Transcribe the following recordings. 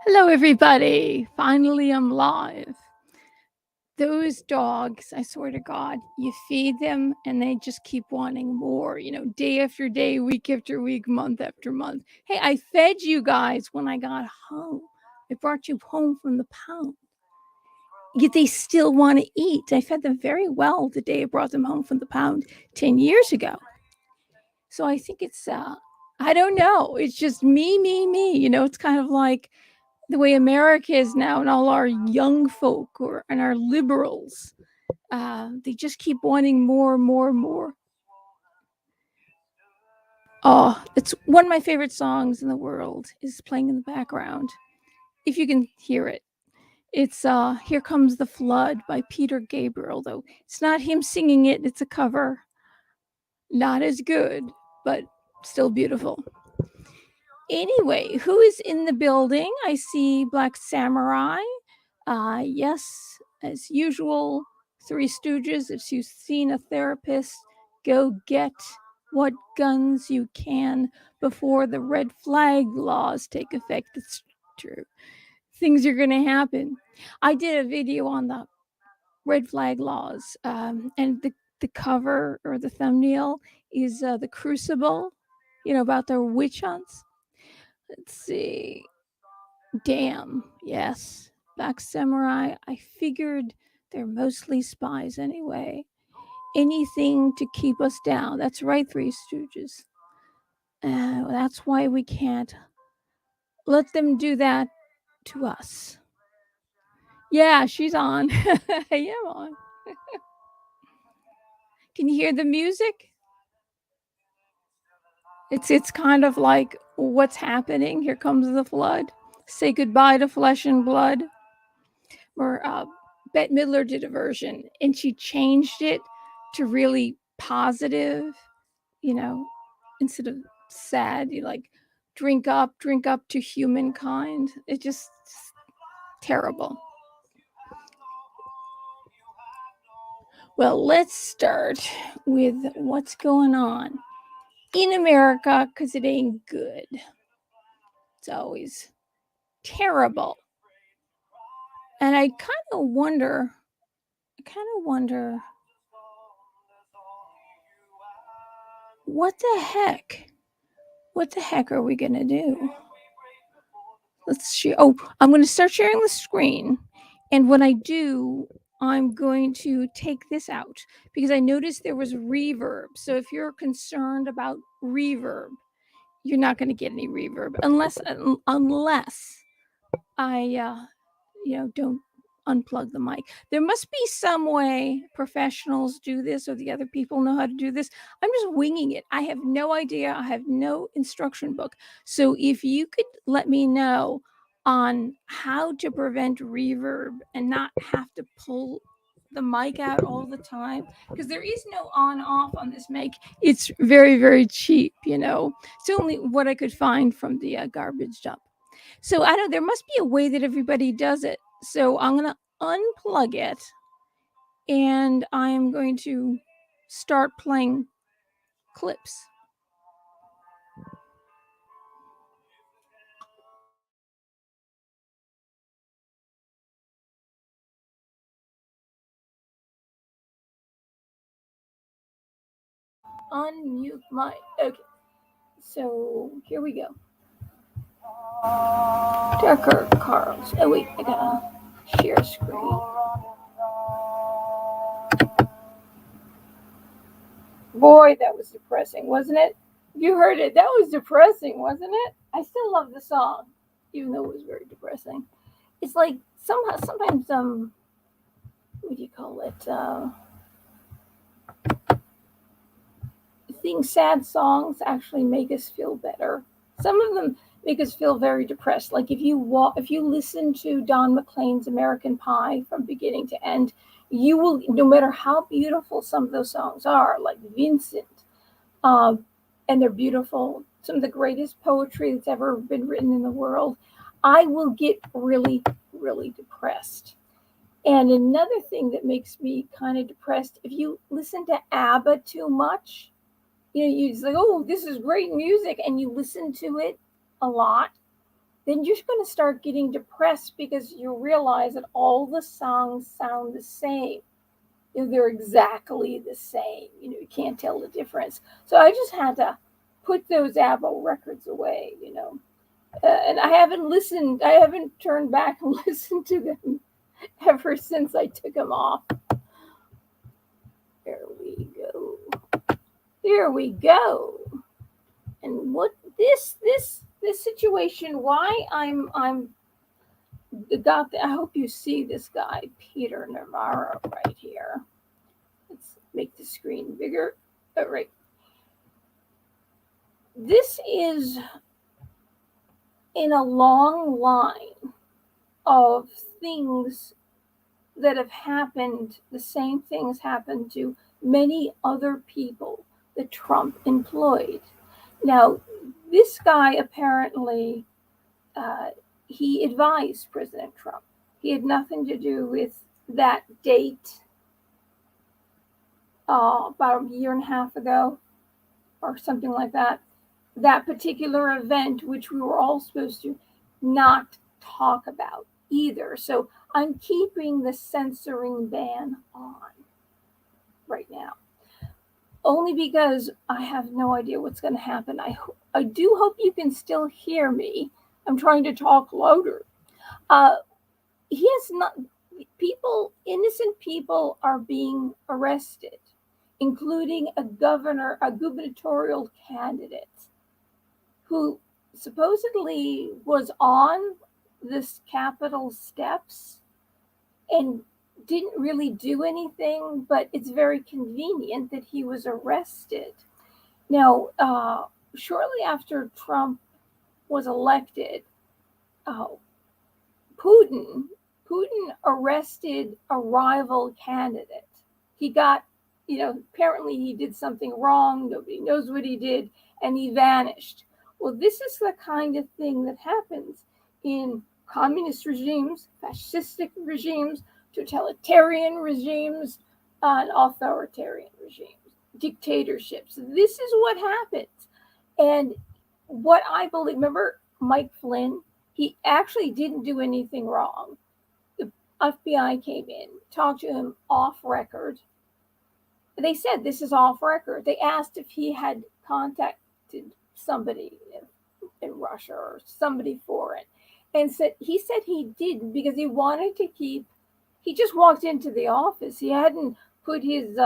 Hello, everybody. Finally, I'm live. Those dogs, I swear to God, you feed them and they just keep wanting more, day after day, week after week, month after month. Hey, I fed you guys when I got home. I brought you home from the pound. Yet they still want to eat. I fed them very well the day I brought them home from the pound 10 years ago. So I think it's, I don't know. It's just me, me, me. It's kind of like the way America is now, and all our young folk and our liberals, they just keep wanting more and more and more. Oh, it's one of my favorite songs in the world is playing in the background. If you can hear it, it's Here Comes the Flood by Peter Gabriel, though it's not him singing it, it's a cover. Not as good, but still beautiful. Anyway, who is in the building? I see Black Samurai. Yes, as usual, Three Stooges. If you've seen a therapist, go get what guns you can before the red flag laws take effect. It's true. Things are going to happen. I did a video on the red flag laws, and the cover or the thumbnail is the Crucible, about their witch hunts. Let's see. Damn, yes. Black Samurai, I figured they're mostly spies anyway. Anything to keep us down. That's right, Three Stooges. That's why we can't let them do that to us. Yeah, she's on. I am on. Can you hear the music? It's kind of like what's happening. Here comes the flood. Say goodbye to flesh and blood. Or Bette Midler did a version, and she changed it to really positive, instead of sad. You like drink up to humankind. It's just terrible. Well, let's start with what's going on in America, because it ain't good. It's always terrible. And I kind of wonder what the heck? What the heck are we going to do? Let's share. Oh, I'm going to start sharing the screen. And when I do, I'm going to take this out because I noticed there was reverb. So if you're concerned about reverb, you're not going to get any reverb unless I, don't unplug the mic. There must be some way professionals do this or the other people know how to do this. I'm just winging it. I have no idea. I have no instruction book. So if you could let me know on how to prevent reverb and not have to pull the mic out all the time, because there is no on off on this mic. It's very, very cheap. It's only what I could find from the garbage dump. So I don't. There must be a way that everybody does it. So I'm gonna unplug it, and I am going to start playing clips. Unmute my. Okay. So here we go. Tucker Carl's. Oh wait, I gotta share screen. Boy, that was depressing, wasn't it? You heard it. That was depressing, wasn't it? I still love the song, even though it was very depressing. It's like sometimes what do you call it? Sad songs actually make us feel better. Some of them make us feel very depressed. Like if you listen to Don McLean's American Pie from beginning to end, you will, no matter how beautiful some of those songs are, like Vincent, and they're beautiful, some of the greatest poetry that's ever been written in the world, I will get really, really depressed. And another thing that makes me kind of depressed, if you listen to ABBA too much, you just like, oh, this is great music, and you listen to it a lot, then you're going to start getting depressed because you realize that all the songs sound the same. They're exactly the same. You can't tell the difference. So I just had to put those ABBA records away, and I haven't turned back and listened to them ever since I took them off. There we go. There we go. And what this situation, why I'm I hope you see this guy, Peter Navarro, right here. Let's make the screen bigger. All right. This is in a long line of things that have happened. The same things happened to many other people that Trump employed. Now, this guy apparently, he advised President Trump. He had nothing to do with that date about a year and a half ago or something like that. That particular event, which we were all supposed to not talk about either. So I'm keeping the censoring ban on right now. Only because I have no idea what's going to happen. I do hope you can still hear me. I'm trying to talk louder. He has not. Innocent people are being arrested, including a gubernatorial candidate who supposedly was on this Capitol steps and didn't really do anything, but it's very convenient that he was arrested. Now, shortly after Trump was elected, Putin arrested a rival candidate. He got, apparently he did something wrong. Nobody knows what he did, and he vanished. Well, this is the kind of thing that happens in communist regimes, fascistic regimes, totalitarian regimes, and authoritarian regimes, dictatorships. This is what happens. And what I believe, remember Mike Flynn? He actually didn't do anything wrong. The FBI came in, talked to him off record. They said this is off record. They asked if he had contacted somebody in Russia or somebody foreign, and he said he didn't because he wanted to keep. He just walked into the office. He hadn't put his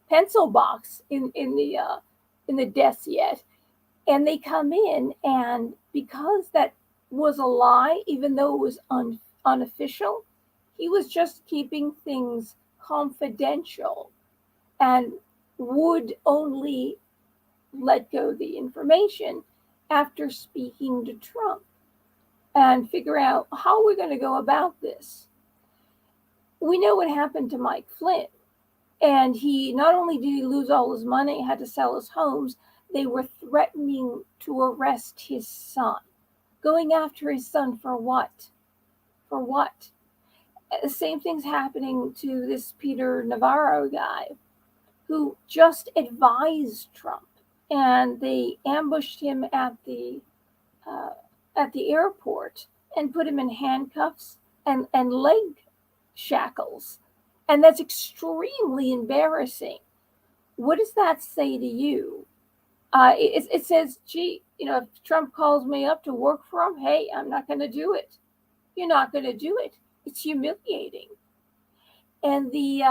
pencil box in the desk yet. And they come in, and because that was a lie, even though it was unofficial, he was just keeping things confidential and would only let go the information after speaking to Trump and figure out how we're going to go about this. We know what happened to Mike Flynn. And he not only did he lose all his money, had to sell his homes, they were threatening to arrest his son. Going after his son for what? For what? The same thing's happening to this Peter Navarro guy who just advised Trump. And they ambushed him at the airport and put him in handcuffs and leg shackles. And that's extremely embarrassing. What does that say to you? It says, gee, if Trump calls me up to work for him, hey, I'm not going to do it. You're not going to do it. It's humiliating. And the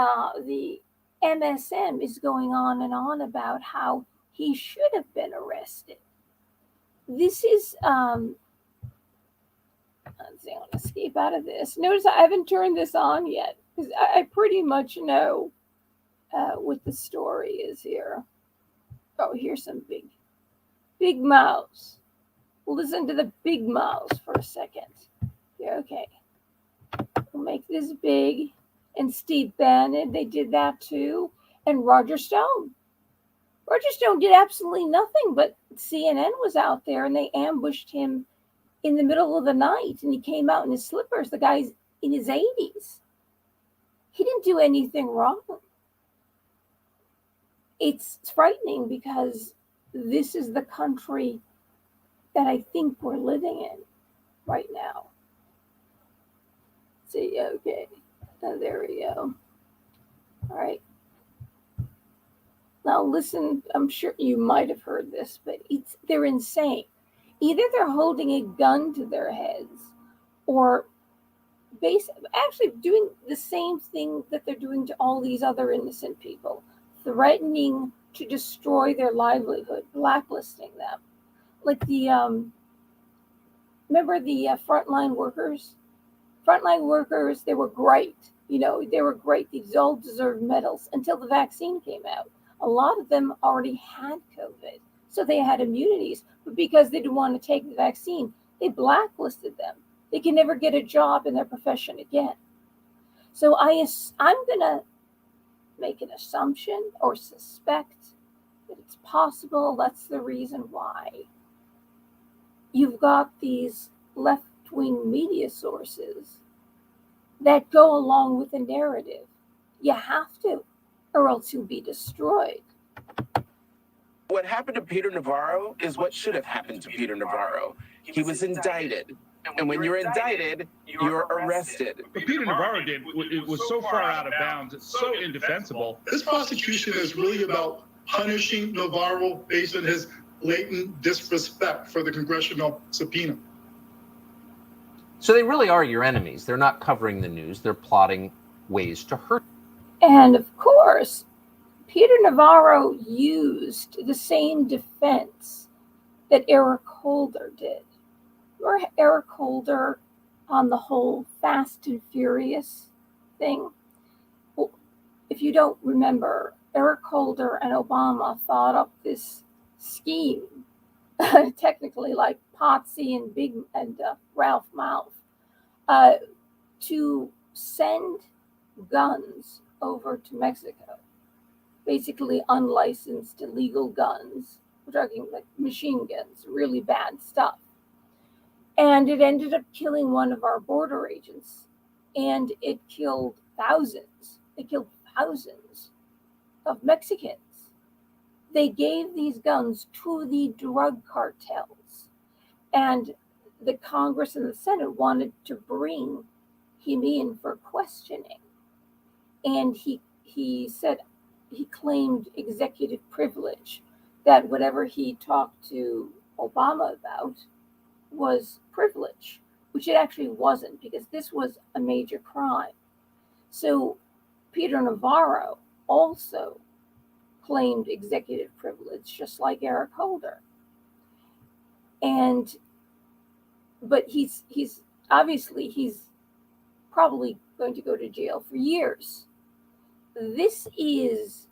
MSM is going on and on about how he should have been arrested. This is, let's see, I want to escape out of this. Notice I haven't turned this on yet because I pretty much know what the story is here. Oh, here's some big mouse. Listen to the big mouse for a second. Yeah, okay. We'll make this big. And Steve Bannon, they did that too. And Roger Stone. Roger Stone did absolutely nothing, but CNN was out there and they ambushed him in the middle of the night. And he came out in his slippers. The guy's in his 80s. He didn't do anything wrong. It's frightening because this is the country that I think we're living in right now. See, okay, there we go. All right. Now listen, I'm sure you might have heard this, but they're insane. Either they're holding a gun to their heads or actually doing the same thing that they're doing to all these other innocent people, threatening to destroy their livelihood, blacklisting them. Like remember the frontline workers? Frontline workers, they were great. They were great. These all deserved medals until the vaccine came out. A lot of them already had COVID, so they had immunities. But because they didn't want to take the vaccine, they blacklisted them. They can never get a job in their profession again. So I'm going to make an assumption or suspect that it's possible that's the reason why you've got these left-wing media sources that go along with the narrative. You have to, or else you'll be destroyed. What happened to Peter Navarro is what should have happened to Peter Navarro. He was indicted. And when you're indicted, you're arrested. What Peter Navarro did, it was so far out of bounds, it's so indefensible. This prosecution is really about punishing Navarro based on his blatant disrespect for the congressional subpoena. So they really are your enemies. They're not covering the news. They're plotting ways to hurt. And of course, Peter Navarro used the same defense that Eric Holder did. Or Eric Holder on the whole Fast and Furious thing. Well, if you don't remember, Eric Holder and Obama thought up this scheme, technically like Potsy and Ralph Malph, to send guns over to Mexico, basically unlicensed illegal guns. We're talking like machine guns, really bad stuff. And it ended up killing one of our border agents, and it killed thousands. It killed thousands of Mexicans. They gave these guns to the drug cartels, and the Congress and the Senate wanted to bring him in for questioning. And he said, he claimed executive privilege, that whatever he talked to Obama about was privilege, which it actually wasn't, because this was a major crime. So Peter Navarro also claimed executive privilege, just like Eric Holder. But he's obviously probably going to go to jail for years. This is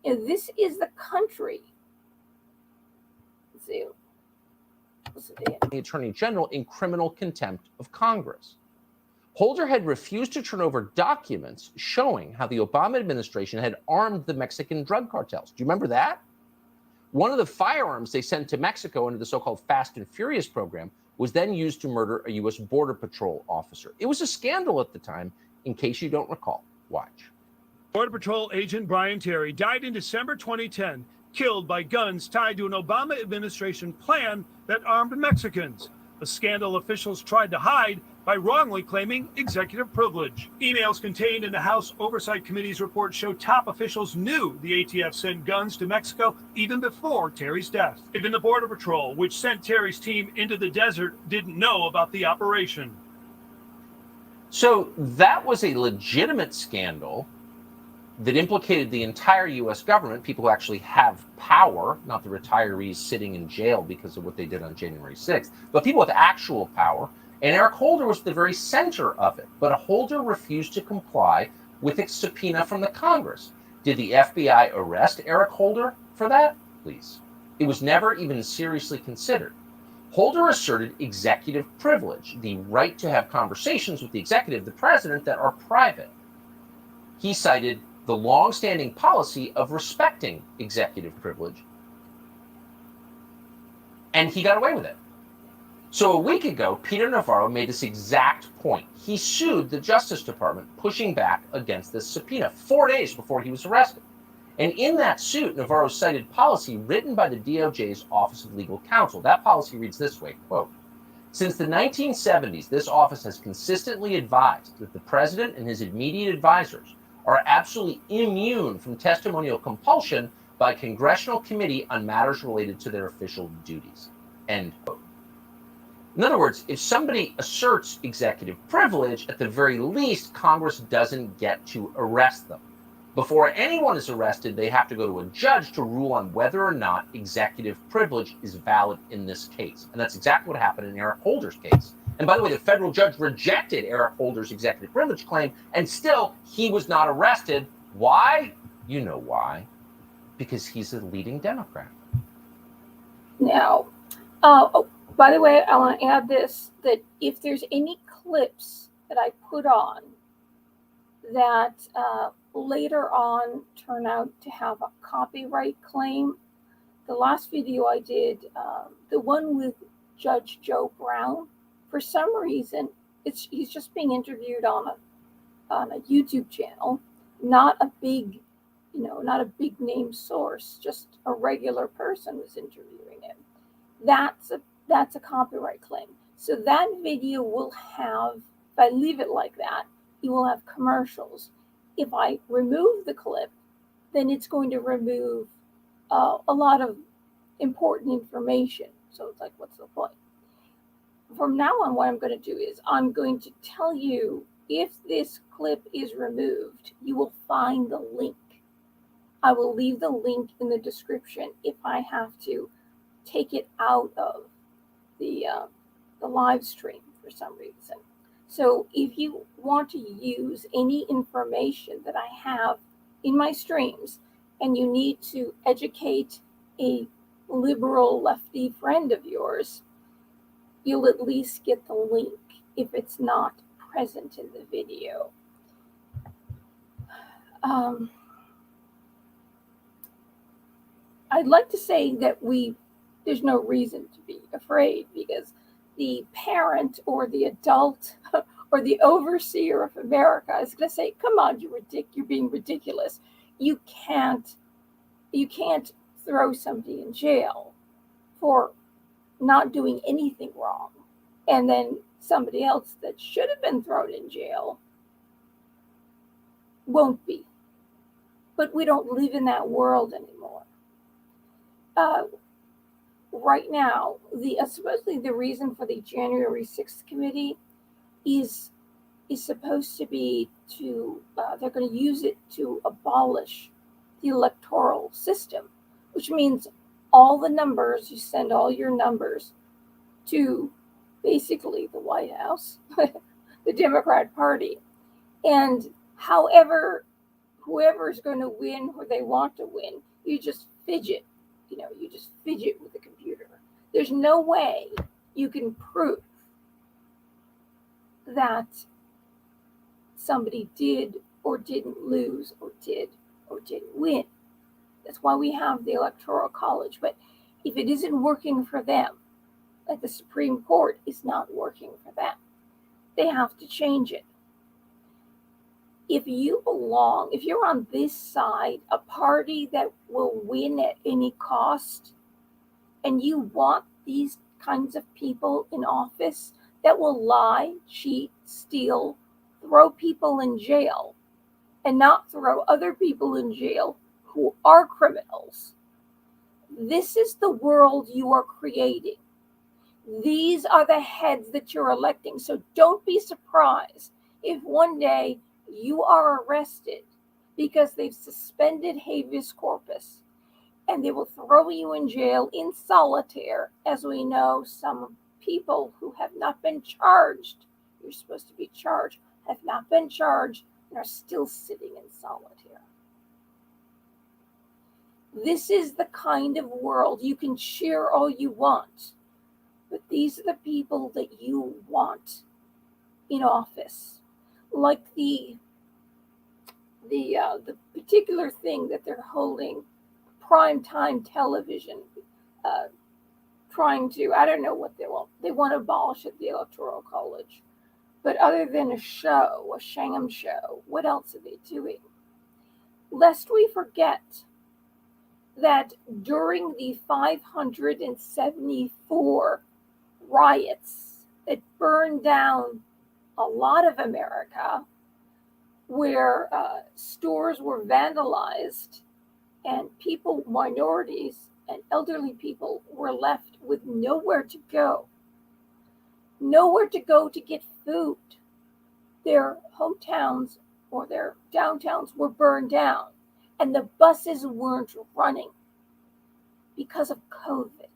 the country. Let's see. The Attorney General in criminal contempt of Congress. Holder had refused to turn over documents showing how the Obama administration had armed the Mexican drug cartels. Do you remember that? One of the firearms they sent to Mexico under the so-called Fast and Furious program was then used to murder a U.S. Border Patrol officer. It was a scandal at the time, in case you don't recall. Watch. Border Patrol agent Brian Terry died in December 2010, killed by guns tied to an Obama administration plan that armed Mexicans, a scandal officials tried to hide by wrongly claiming executive privilege. Emails contained in the House Oversight Committee's report show top officials knew the ATF sent guns to Mexico even before Terry's death. Even the Border Patrol, which sent Terry's team into the desert, didn't know about the operation. So that was a legitimate scandal that implicated the entire U.S. government, people who actually have power, not the retirees sitting in jail because of what they did on January 6th, but people with actual power. And Eric Holder was the very center of it. But Holder refused to comply with its subpoena from the Congress. Did the FBI arrest Eric Holder for that? Please. It was never even seriously considered. Holder asserted executive privilege, the right to have conversations with the executive, the president, that are private. He cited the long-standing policy of respecting executive privilege, and he got away with it. So a week ago, Peter Navarro made this exact point. He sued the Justice Department, pushing back against this subpoena 4 days before he was arrested. And in that suit, Navarro cited policy written by the DOJ's Office of Legal Counsel. That policy reads this way, quote, "Since the 1970s, this office has consistently advised that the president and his immediate advisors are absolutely immune from testimonial compulsion by a congressional committee on matters related to their official duties." End quote. In other words, if somebody asserts executive privilege, at the very least, Congress doesn't get to arrest them. Before anyone is arrested, they have to go to a judge to rule on whether or not executive privilege is valid in this case. And that's exactly what happened in Eric Holder's case. And by the way, the federal judge rejected Eric Holder's executive privilege claim, and still he was not arrested. Why? You know why. Because he's a leading Democrat. Now, by the way, I want to add this, that if there's any clips that I put on that later on turn out to have a copyright claim, the last video I did, the one with Judge Joe Brown, for some reason, he's just being interviewed on a YouTube channel, not a big name source, just a regular person was interviewing him. That's a copyright claim. So that video will have, if I leave it like that, you will have commercials. If I remove the clip, then it's going to remove a lot of important information. So it's like, what's the point? From now on, what I'm going to do is I'm going to tell you if this clip is removed, you will find the link. I will leave the link in the description if I have to take it out of the live stream for some reason. So if you want to use any information that I have in my streams and you need to educate a liberal lefty friend of yours, you'll at least get the link if it's not present in the video. I'd like to say that there's no reason to be afraid, because the parent or the adult or the overseer of America is going to say, come on, you're being ridiculous. You can't throw somebody in jail for not doing anything wrong, and then somebody else that should have been thrown in jail won't be. But we don't live in that world anymore. Right now, supposedly the reason for the January 6th committee is supposed to be they're going to use it to abolish the electoral system, which means all the numbers, you send all your numbers to basically the White House, the Democrat Party, and whoever is going to win who they want to win, you just fidget with the computer. There's no way you can prove that somebody did or didn't lose or did or didn't win. That's why we have the Electoral College. But if it isn't working for them, like the Supreme Court is not working for them, they have to change it. If you're on this side, a party that will win at any cost, and you want these kinds of people in office that will lie, cheat, steal, throw people in jail, and not throw other people in jail who are criminals, this is the world you are creating. These are the heads that you're electing. So don't be surprised if one day you are arrested because they've suspended habeas corpus, and they will throw you in jail in solitaire. As we know, some people who have not been charged, you're supposed to be charged, have not been charged and are still sitting in solitaire. This is the kind of world. You can cheer all you want, but these are the people that you want in office. Like the particular thing that they're holding, primetime television, trying to, I don't know what they want to abolish at the Electoral College. But other than a sham show, what else are they doing? Lest we forget, that during the 574 riots that burned down a lot of America, where stores were vandalized and people, minorities and elderly people, were left with nowhere to go to get food. Their hometowns or their downtowns were burned down, and the buses weren't running because of COVID.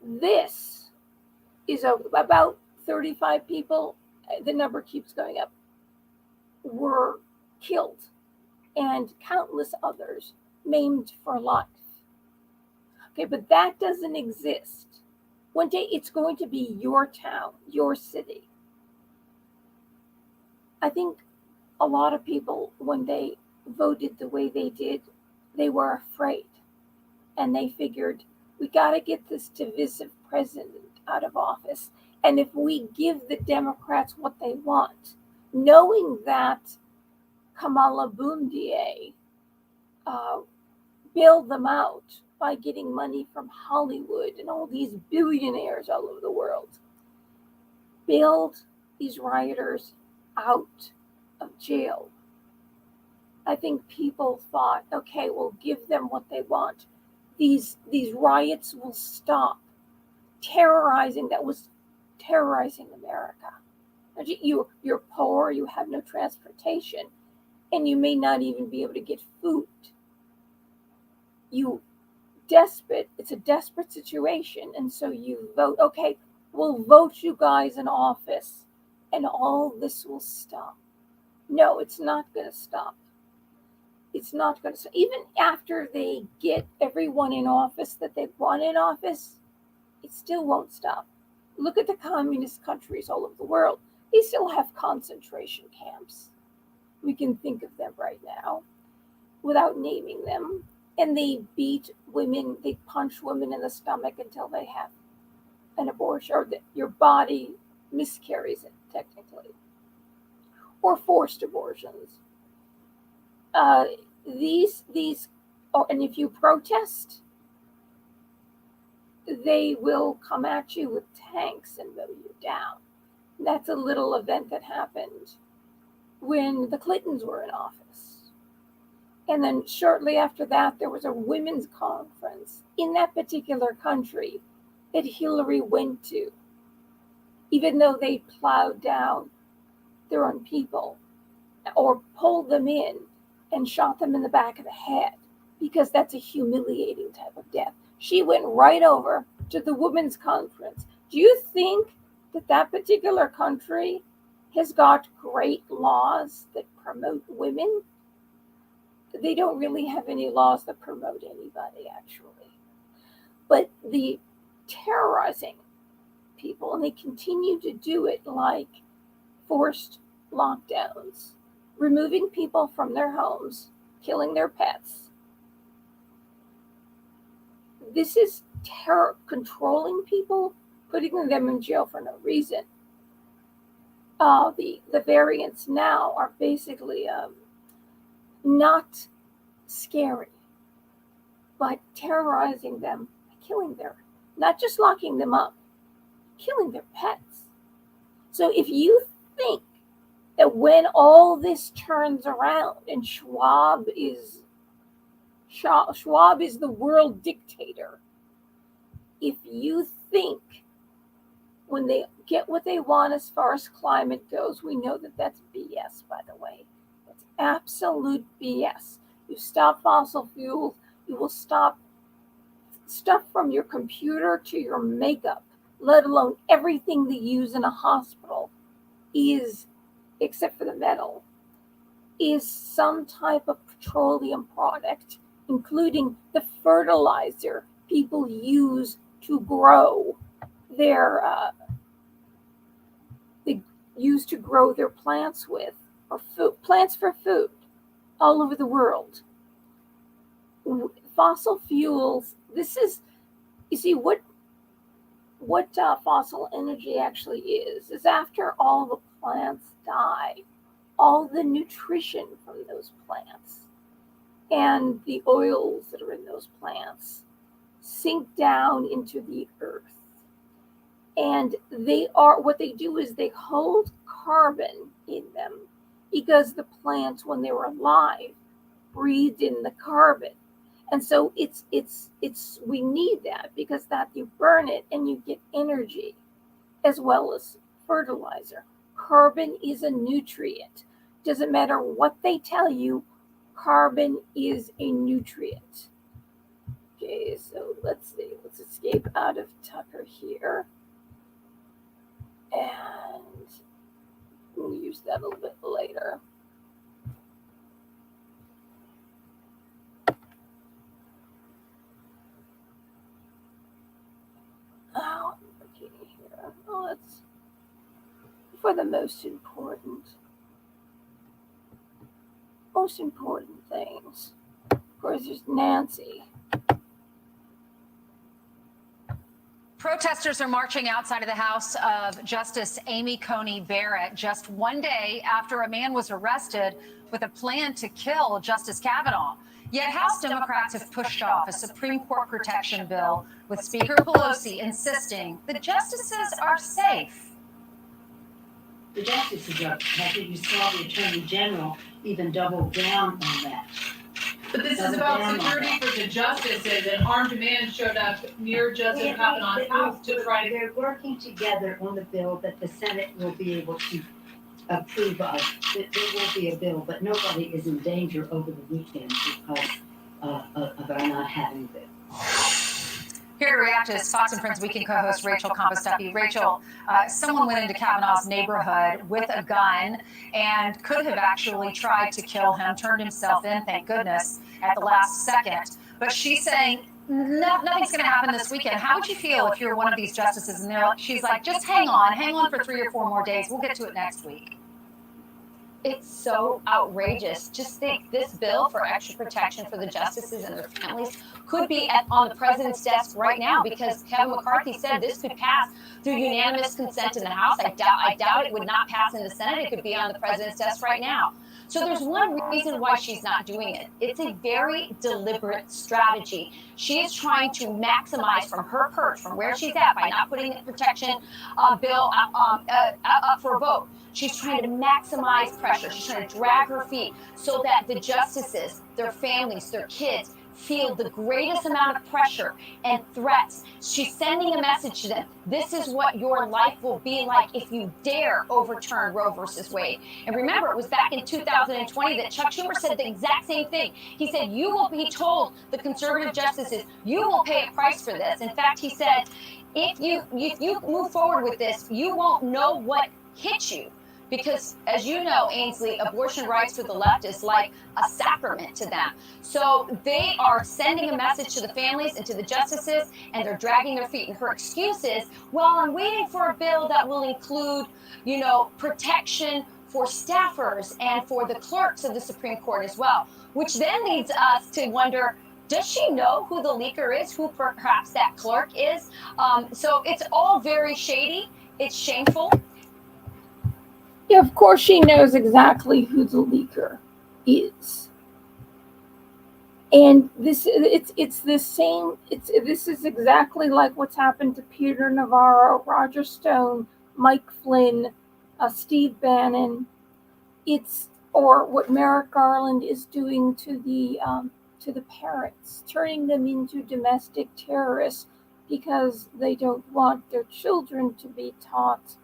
This is about 35 people, the number keeps going up, were killed, and countless others maimed for life. Okay, but that doesn't exist. One day it's going to be your town, your city. I think a lot of people, when they voted the way they did, they were afraid. And they figured, we got to get this divisive president out of office. And if we give the Democrats what they want, knowing that Kamala Boumdier bailed them out by getting money from Hollywood and all these billionaires all over the world, bailed these rioters out of jail. I think people thought, okay, we'll give them what they want. These riots will stop. That was terrorizing America. You're poor, you have no transportation, and you may not even be able to get food. It's a desperate situation, and so you vote, okay, we'll vote you guys in office, and all this will stop. No, it's not going to stop. It's not going to stop. Even after they get everyone in office that they want in office, it still won't stop. Look at the communist countries all over the world. They still have concentration camps. We can think of them right now without naming them. And they beat women, they punch women in the stomach until they have an abortion, or your body miscarries it, technically, or forced abortions. And if you protest, they will come at you with tanks and mow you down. That's a little event that happened when the Clintons were in office. And then shortly after that, there was a women's conference in that particular country that Hillary went to, even though they plowed down their own people or pulled them in and shot them in the back of the head, because that's a humiliating type of death. She went right over to the women's conference. Do you think that particular country has got great laws that promote women? They don't really have any laws that promote anybody, actually. But the terrorizing people, and they continue to do it, like forced lockdowns, removing people from their homes, killing their pets. This is terror, controlling people, putting them in jail for no reason. The variants now are basically not scary, but terrorizing them, not just locking them up, killing their pets. So if you think that when all this turns around and Schwab is the world dictator, if you think when they get what they want as far as climate goes, we know that that's BS, by the way. That's absolute BS. You stop fossil fuels, you will stop stuff from your computer to your makeup, let alone everything they use in a hospital is, except for the metal, is some type of petroleum product, including the fertilizer people use to grow their plants with, or plants for food, all over the world. Fossil fuels. This is, you see, what fossil energy actually is after all the plants die, all the nutrition from those plants and the oils that are in those plants sink down into the earth. And what they do is they hold carbon in them because the plants, when they were alive, breathed in the carbon. And so we need that, because that you burn it and you get energy as well as fertilizer. Carbon is a nutrient. Doesn't matter what they tell you, carbon is a nutrient. Okay, so let's see. Let's escape out of Tucker here. And we'll use that a little bit later. Oh, okay, here. Oh, let's for the most important things. Of course, there's Nancy. Protesters are marching outside of the house of Justice Amy Coney Barrett just one day after a man was arrested with a plan to kill Justice Kavanaugh. Yet House Democrats have pushed off a Supreme Court protection bill, with Speaker Pelosi insisting the justices are safe. The justices are protected. You saw the Attorney General even double down on that. But this is about security for the justices. An armed man showed up near Justice Kavanaugh's house to try to... They're working together on the bill that the Senate will be able to approve of. There will be a bill, but nobody is in danger over the weekend because of our not having a bill. Here to react is Fox and Friends Weekend co-host Rachel Compostuffy. Rachel, someone went into Kavanaugh's neighborhood with a gun and could have actually tried to kill him, turned himself in, thank goodness, at the last second. But she's saying nothing's going to happen this weekend. How would you feel if you're one of these justices and she's like, just hang on for 3 or 4 more days. We'll get to it next week. It's so outrageous. Just think, this bill for extra protection for the justices and their families could be on the president's desk right now, because Kevin McCarthy said this could pass through unanimous consent in the House. I doubt it would not pass in the Senate. It could be on the president's desk right now. So there's one reason why she's not doing it. It's a very deliberate strategy. She is trying to maximize from her perch, from where she's at, by not putting the protection bill up for a vote. She's trying to maximize pressure. She's trying to drag her feet so that the justices, their families, their kids feel the greatest amount of pressure and threats. She's sending a message to them. This is what your life will be like if you dare overturn Roe versus Wade. And remember, it was back in 2020 that Chuck Schumer said the exact same thing. He said, he told the conservative justices, you will pay a price for this. In fact, he said, if you move forward with this, you won't know what hit you. Because, as you know, Ainsley, abortion rights for the left is like a sacrament to them. So they are sending a message to the families and to the justices, and they're dragging their feet. And her excuse is, well, I'm waiting for a bill that will include, protection for staffers and for the clerks of the Supreme Court as well. Which then leads us to wonder, does she know who the leaker is, who perhaps that clerk is? So it's all very shady. It's shameful. Yeah, of course she knows exactly who the leaker is. And this is exactly like what's happened to Peter Navarro, Roger Stone, Mike Flynn, Steve Bannon. Or what Merrick Garland is doing to the parents, turning them into domestic terrorists because they don't want their children to be taught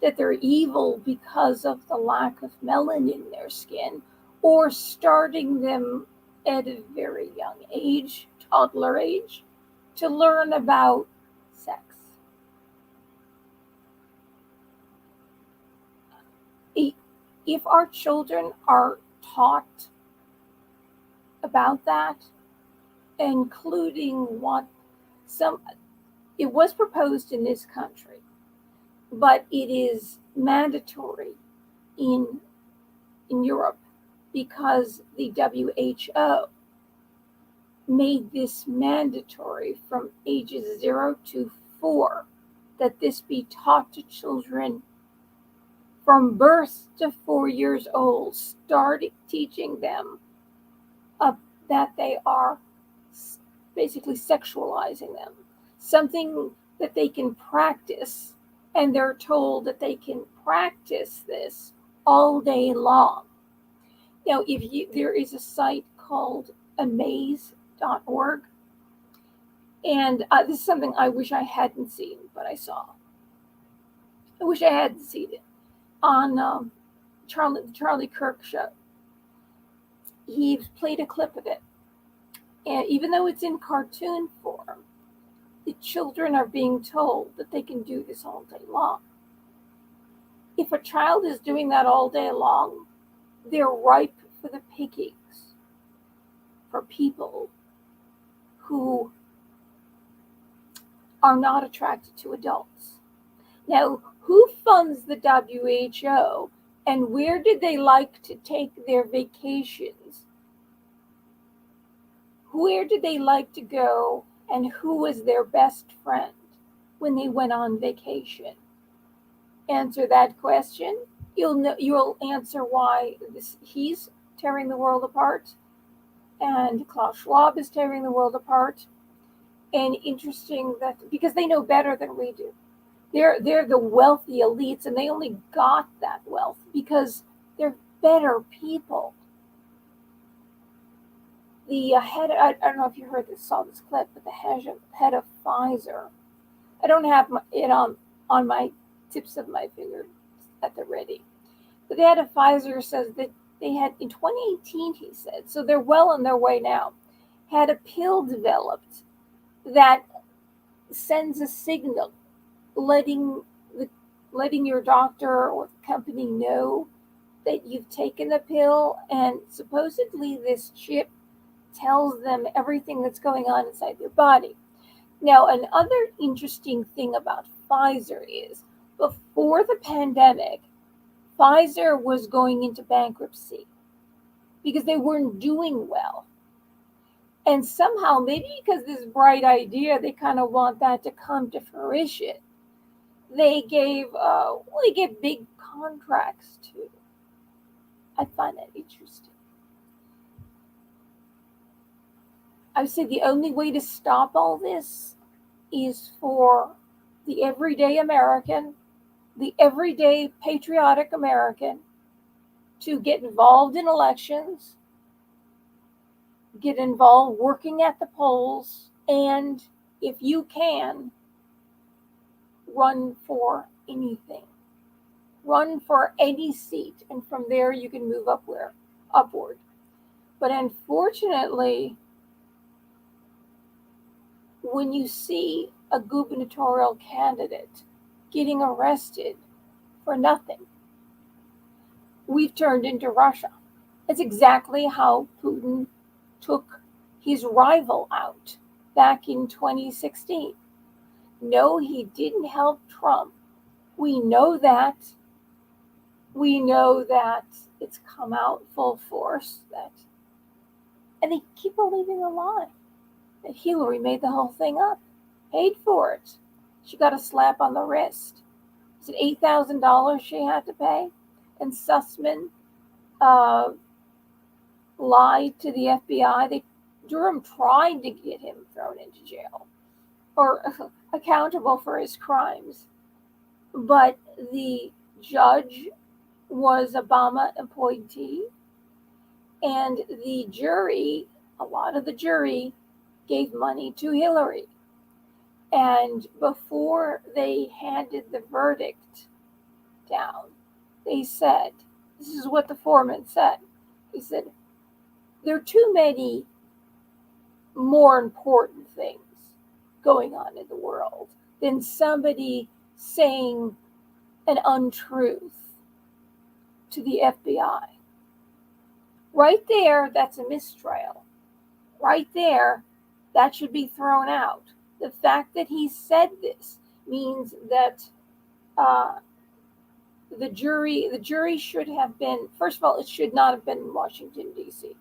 that they're evil because of the lack of melanin in their skin, or starting them at a very young age, toddler age, to learn about sex. If our children are taught about that, including it was proposed in this country, but it is mandatory in Europe because the WHO made this mandatory from ages 0 to 4, that this be taught to children from birth to 4 years old, starting teaching them that they are basically sexualizing them, something that they can practice, and they're told that they can practice this all day long. There is a site called amaze.org, and this is something I wish I hadn't seen, but I saw. I wish I hadn't seen it on Charlie Kirk show. He played a clip of it, and even though it's in cartoon form, the children are being told that they can do this all day long. If a child is doing that all day long, they're ripe for the pickings for people who are not attracted to adults. Now, who funds the WHO, and where did they like to take their vacations? Where did they like to go, and who was their best friend when they went on vacation? Answer that question. You'll answer why he's tearing the world apart, and Klaus Schwab is tearing the world apart. And interesting that because they know better than we do. They're the wealthy elites, and they only got that wealth because they're better people. The head, I don't know if you saw this clip, but the head of Pfizer, I don't have it on my tips of my fingers at the ready, but the head of Pfizer says that they had, in 2018, he said, so they're well on their way now, had a pill developed that sends a signal letting your doctor or the company know that you've taken the pill, and supposedly this chip tells them everything that's going on inside their body. Now, another interesting thing about Pfizer is before the pandemic, Pfizer was going into bankruptcy because they weren't doing well. And somehow, maybe because this bright idea, they kind of want that to come to fruition. They gave big contracts to. I find that interesting. I would say the only way to stop all this is for the everyday American, the everyday patriotic American, to get involved in elections, get involved working at the polls, and if you can, run for anything. Run for any seat, and from there you can move upward. But unfortunately, when you see a gubernatorial candidate getting arrested for nothing, we've turned into Russia. It's exactly how Putin took his rival out back in 2016. No, he didn't help Trump. We know that. We know that it's come out full force and they keep believing a lie that Hillary made the whole thing up, paid for it. She got a slap on the wrist. Is it $8,000 she had to pay? And Sussman lied to the FBI. Durham tried to get him thrown into jail or accountable for his crimes. But the judge was Obama appointee, and the jury, a lot of the jury, gave money to Hillary. And before they handed the verdict down, they said, this is what the foreman said. He said, there are too many more important things going on in the world than somebody saying an untruth to the FBI. Right there, that's a mistrial. Right there, that should be thrown out. The fact that he said this means that the jury should have been, first of all, it should not have been in Washington, D.C.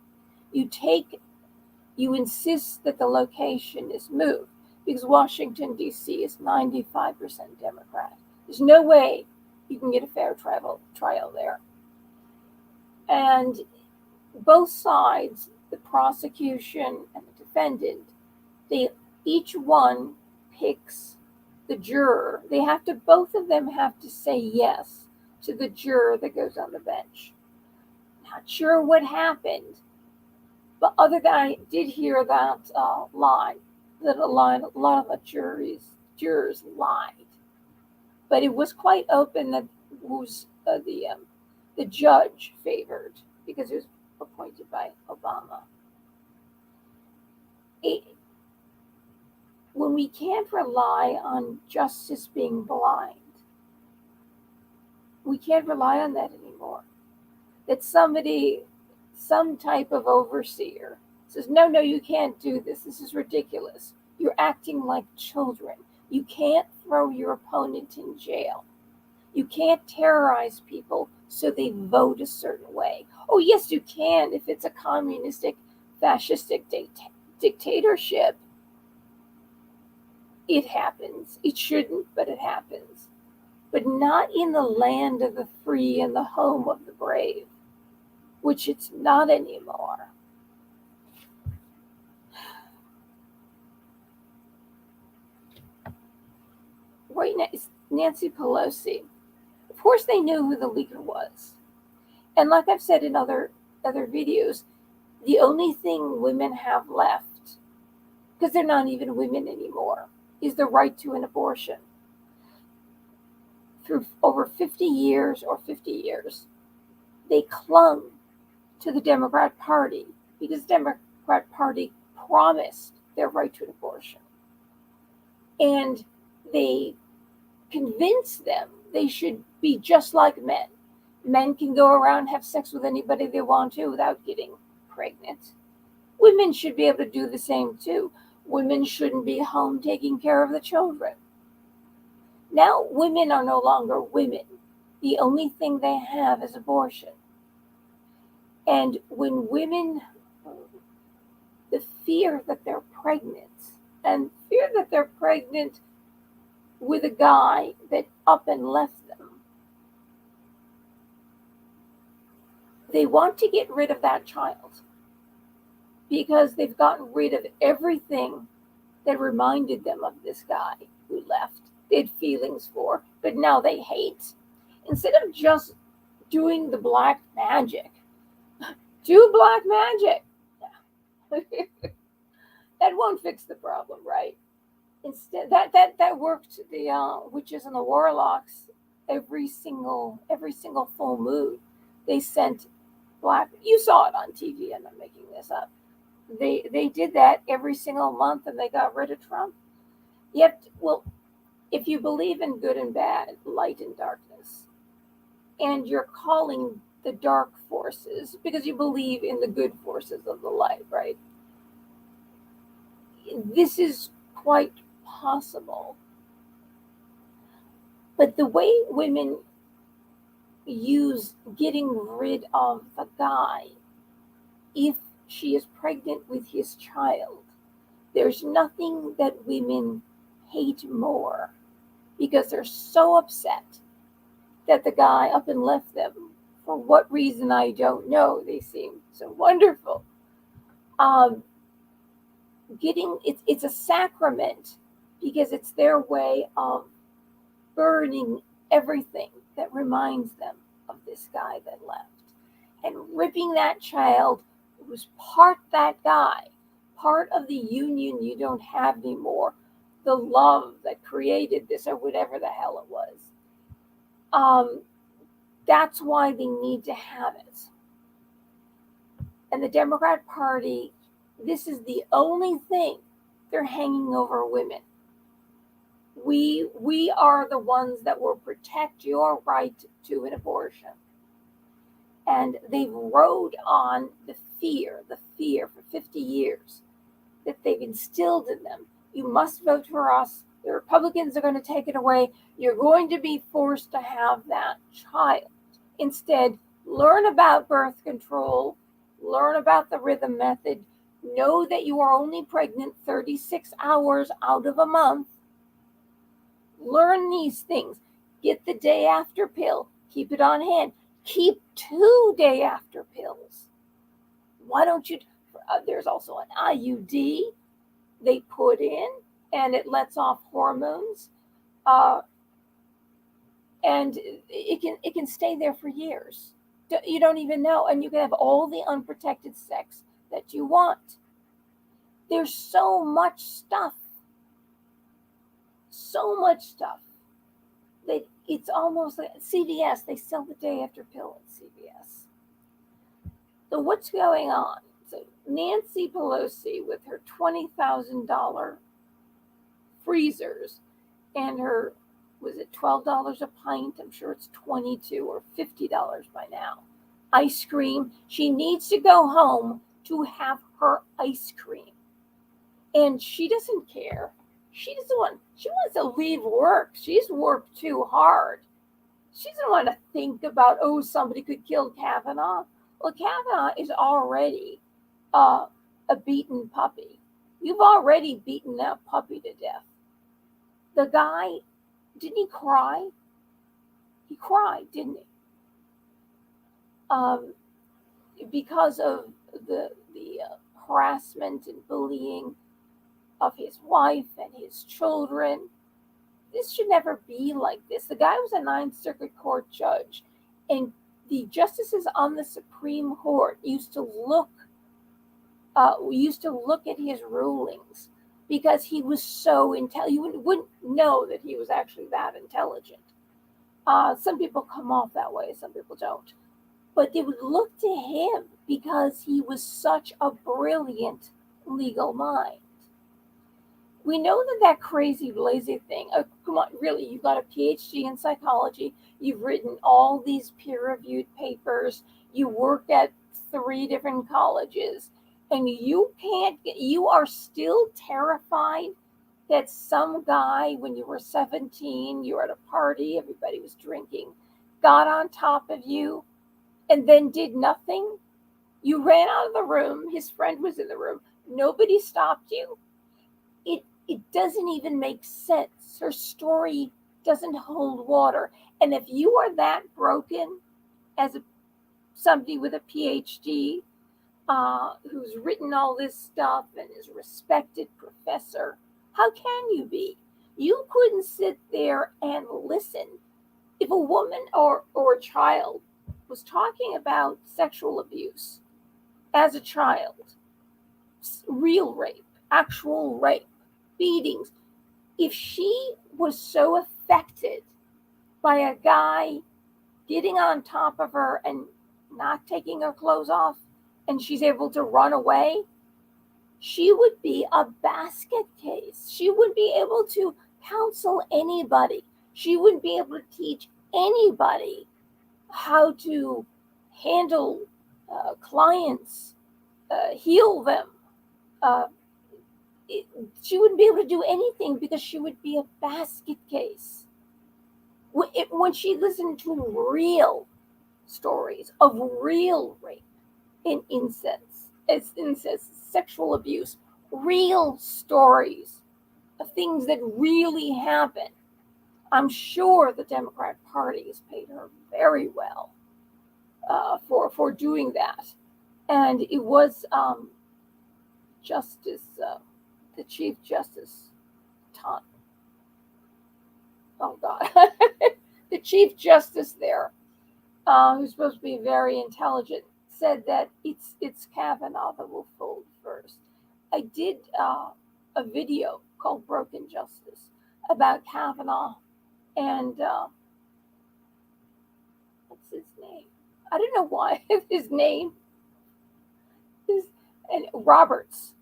You insist that the location is moved because Washington, D.C. is 95% Democrat. There's no way you can get a fair trial there. And both sides the prosecution and the defendant, each one picks the juror. Both of them have to say yes to the juror that goes on the bench. Not sure what happened, but other than I did hear that line, that a lot of the jurors lied. But it was quite open that who's the judge favored, because he was appointed by Obama. When we can't rely on justice being blind, we can't rely on that anymore. That somebody, some type of overseer, says, no, you can't do this. This is ridiculous. You're acting like children. You can't throw your opponent in jail. You can't terrorize people so they vote a certain way. Oh, yes, you can if it's a communistic, fascistic dictatorship. It happens. It shouldn't, but it happens. But not in the land of the free and the home of the brave, which it's not anymore. Right now, it's Nancy Pelosi. Of course, they knew who the leaker was. And like I've said in other videos, the only thing women have left, because they're not even women anymore, is the right to an abortion. Through over 50 years, they clung to the Democrat Party because the Democrat Party promised their right to an abortion. And they convinced them they should be just like men. Men can go around and have sex with anybody they want to without getting pregnant. Women should be able to do the same too. Women shouldn't be home taking care of the children. Now women are no longer women. The only thing they have is abortion. And when women, the fear that they're pregnant, and fear that they're pregnant with a guy that up and left them, they want to get rid of that child because they've gotten rid of everything that reminded them of this guy who left. They had feelings for, but now they hate. Instead of just doing the black magic, do black magic. That won't fix the problem, right? Instead, that worked the witches and the warlocks every single full moon. They sent black. You saw it on TV. I'm not making this up. They did that every single month, and they got rid of Trump. If you believe in good and bad, light and darkness, and you're calling the dark forces because you believe in the good forces of the light, right? This is quite possible. But the way women use getting rid of the guy, if she is pregnant with his child, there's nothing that women hate more, because they're so upset that the guy up and left them. For what reason, I don't know. They seem so wonderful. It's a sacrament because it's their way of burning everything that reminds them of this guy that left, and ripping that child who was part that guy, part of the union you don't have anymore, the love that created this, or whatever the hell it was. That's why they need to have it. And the Democrat Party, this is the only thing they're hanging over women. We are the ones that will protect your right to an abortion. And they've rode on the fear for 50 years that they've instilled in them. You must vote for us. The Republicans are going to take it away. You're going to be forced to have that child. Instead, learn about birth control, learn about the rhythm method, know that you are only pregnant 36 hours out of a month. Learn these things. Get the day after pill. Keep it on hand. Keep 2 day after pills. Why don't you? there's also an IUD they put in, and it lets off hormones, and it can stay there for years. You don't even know, and you can have all the unprotected sex that you want. There's so much stuff that it's almost like CVS. They sell the day after pill at CVS. So what's going on? So Nancy Pelosi, with her $20,000 freezers and her, was it $12 a pint? I'm sure it's $22 or $50 by now. Ice cream. She needs to go home to have her ice cream. And she doesn't care. She wants to leave work. She's worked too hard. She doesn't want to think about, oh, somebody could kill Kavanaugh. Well, Kavanaugh is already a beaten puppy. You've already beaten that puppy to death. The guy, didn't he cry? He cried, didn't he? Because of the harassment and bullying of his wife and his children. This should never be like this. The guy was a Ninth Circuit Court judge, and the justices on the Supreme Court used to look at his rulings because he was so intelligent. You wouldn't know that he was actually that intelligent. Some people come off that way, some people don't. But they would look to him because he was such a brilliant legal mind. We know that crazy, lazy thing, come on, really, you've got a PhD in psychology, you've written all these peer-reviewed papers, you work at 3 different colleges, and you are still terrified that some guy, when you were 17, you were at a party, everybody was drinking, got on top of you, and then did nothing? You ran out of the room, his friend was in the room, nobody stopped you. It doesn't even make sense. Her story doesn't hold water. And if you are that broken as somebody with a PhD who's written all this stuff and is a respected professor, how can you be? You couldn't sit there and listen. If a woman or a child was talking about sexual abuse as a child, real rape, actual rape, beatings, if she was so affected by a guy getting on top of her and not taking her clothes off, and she's able to run away, she would be a basket case. She wouldn't be able to counsel anybody. She wouldn't be able to teach anybody how to handle clients, heal them. She wouldn't be able to do anything because she would be a basket case. When she listened to real stories of real rape and incest, sexual abuse, real stories of things that really happen, I'm sure the Democrat Party has paid her very well for doing that. And it was the Chief Justice, the Chief Justice there, who's supposed to be very intelligent, said that it's Kavanaugh that will fold first. I did a video called Broken Justice about Kavanaugh and what's his name? I don't know why his name is, and Roberts.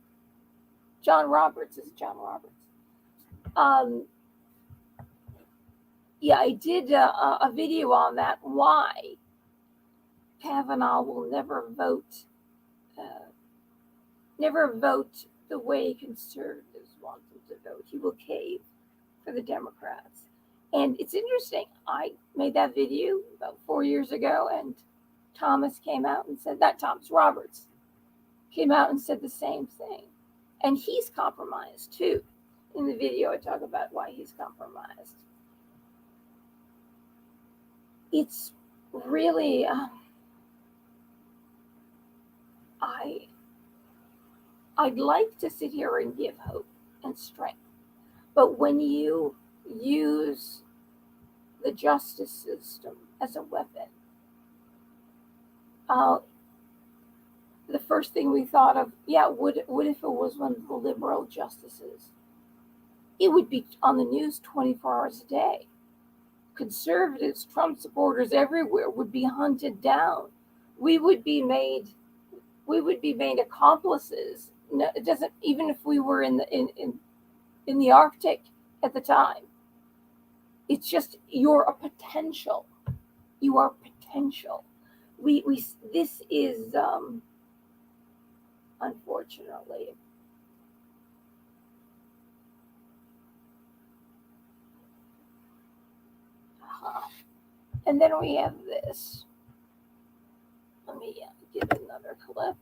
John Roberts. Yeah, I did a video on that. Why Kavanaugh will never vote the way conservatives want him to vote. He will cave for the Democrats. And it's interesting. I made that video about 4 years ago, and Thomas came out and said, not Thomas, Roberts came out and said the same thing. And he's compromised too. In the video, I talk about why he's compromised. It's really, I'd like to sit here and give hope and strength. But when you use the justice system as a weapon, the first thing we thought of, what if it was one of the liberal justices? It would be on the news 24 hours a day. Conservatives, Trump supporters everywhere would be hunted down. We would be made accomplices. No, it doesn't, even if we were in the Arctic at the time. It's just you're a potential. You are potential. This is unfortunately. And then we have this. Let me get another clip.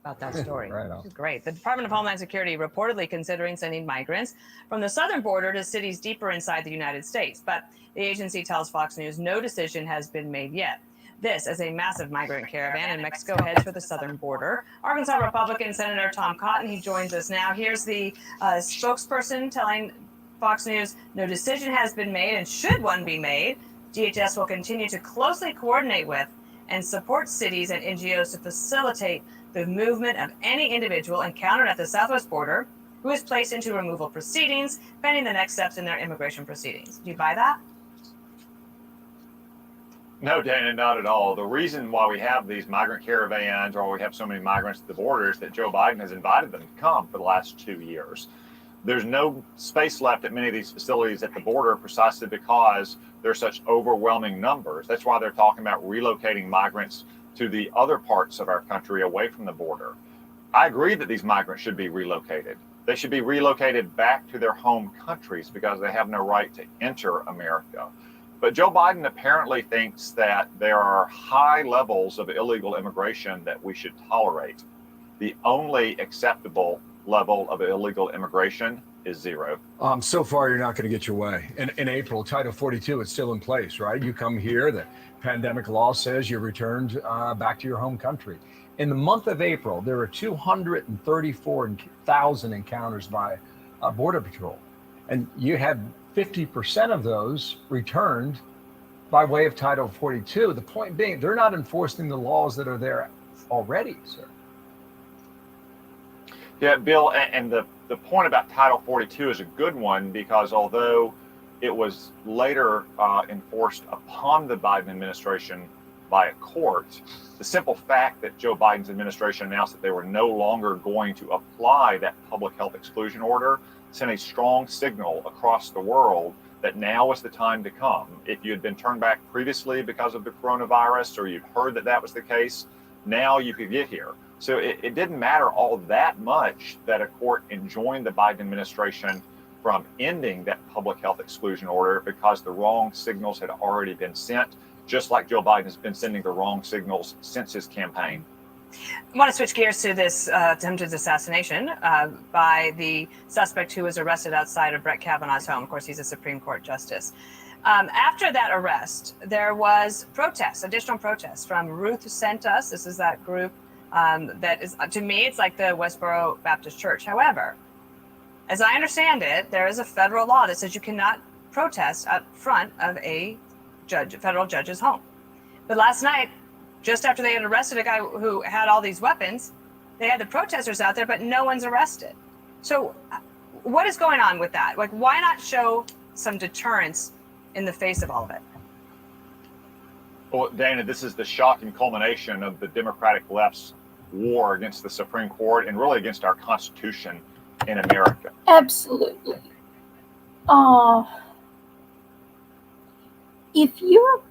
About that story. Right on. This is great. The Department of Homeland Security reportedly considering sending migrants from the southern border to cities deeper inside the United States. But the agency tells Fox News no decision has been made yet. This as a massive migrant caravan in Mexico heads for the southern border. Arkansas Republican Senator Tom Cotton, he joins us now. Here's the spokesperson telling Fox News no decision has been made, and should one be made, DHS will continue to closely coordinate with and support cities and NGOs to facilitate the movement of any individual encountered at the southwest border who is placed into removal proceedings pending the next steps in their immigration proceedings. Do you buy that? No, Dana, not at all. The reason why we have these migrant caravans, or we have so many migrants at the border, is that Joe Biden has invited them to come for the last 2 years. There's no space left at many of these facilities at the border precisely because there's such overwhelming numbers. That's why they're talking about relocating migrants to the other parts of our country away from the border. I agree that these migrants should be relocated. They should be relocated back to their home countries because they have no right to enter America. But Joe Biden apparently thinks that there are high levels of illegal immigration that we should tolerate. The only acceptable level of illegal immigration is zero. So far, you're not going to get your way. In April, Title 42 is still in place, right? You come here, the pandemic law says you're returned back to your home country. In the month of April, there were 234,000 encounters by Border Patrol. And you had 50% of those returned by way of Title 42. The point being, they're not enforcing the laws that are there already, sir. Yeah, Bill, and the point about Title 42 is a good one because although it was later enforced upon the Biden administration by a court, the simple fact that Joe Biden's administration announced that they were no longer going to apply that public health exclusion order sent a strong signal across the world that now is the time to come. If you had been turned back previously because of the coronavirus, or you've heard that that was the case, now you could get here. So it didn't matter all that much that a court enjoined the Biden administration from ending that public health exclusion order because the wrong signals had already been sent, just like Joe Biden has been sending the wrong signals since his campaign. I want to switch gears to this attempted assassination by the suspect who was arrested outside of Brett Kavanaugh's home. Of course, he's a Supreme Court justice. After that arrest, there was protests, additional protests from Ruth Sent Us. This is that group that is, to me, it's like the Westboro Baptist Church. However, as I understand it, there is a federal law that says you cannot protest up front of a federal judge's home. But last night, just after they had arrested a guy who had all these weapons, they had the protesters out there, but no one's arrested. So what is going on with that? Like, why not show some deterrence in the face of all of it? Well, Dana, this is the shocking culmination of the Democratic left's war against the Supreme Court and really against our Constitution in America. Absolutely. If you're,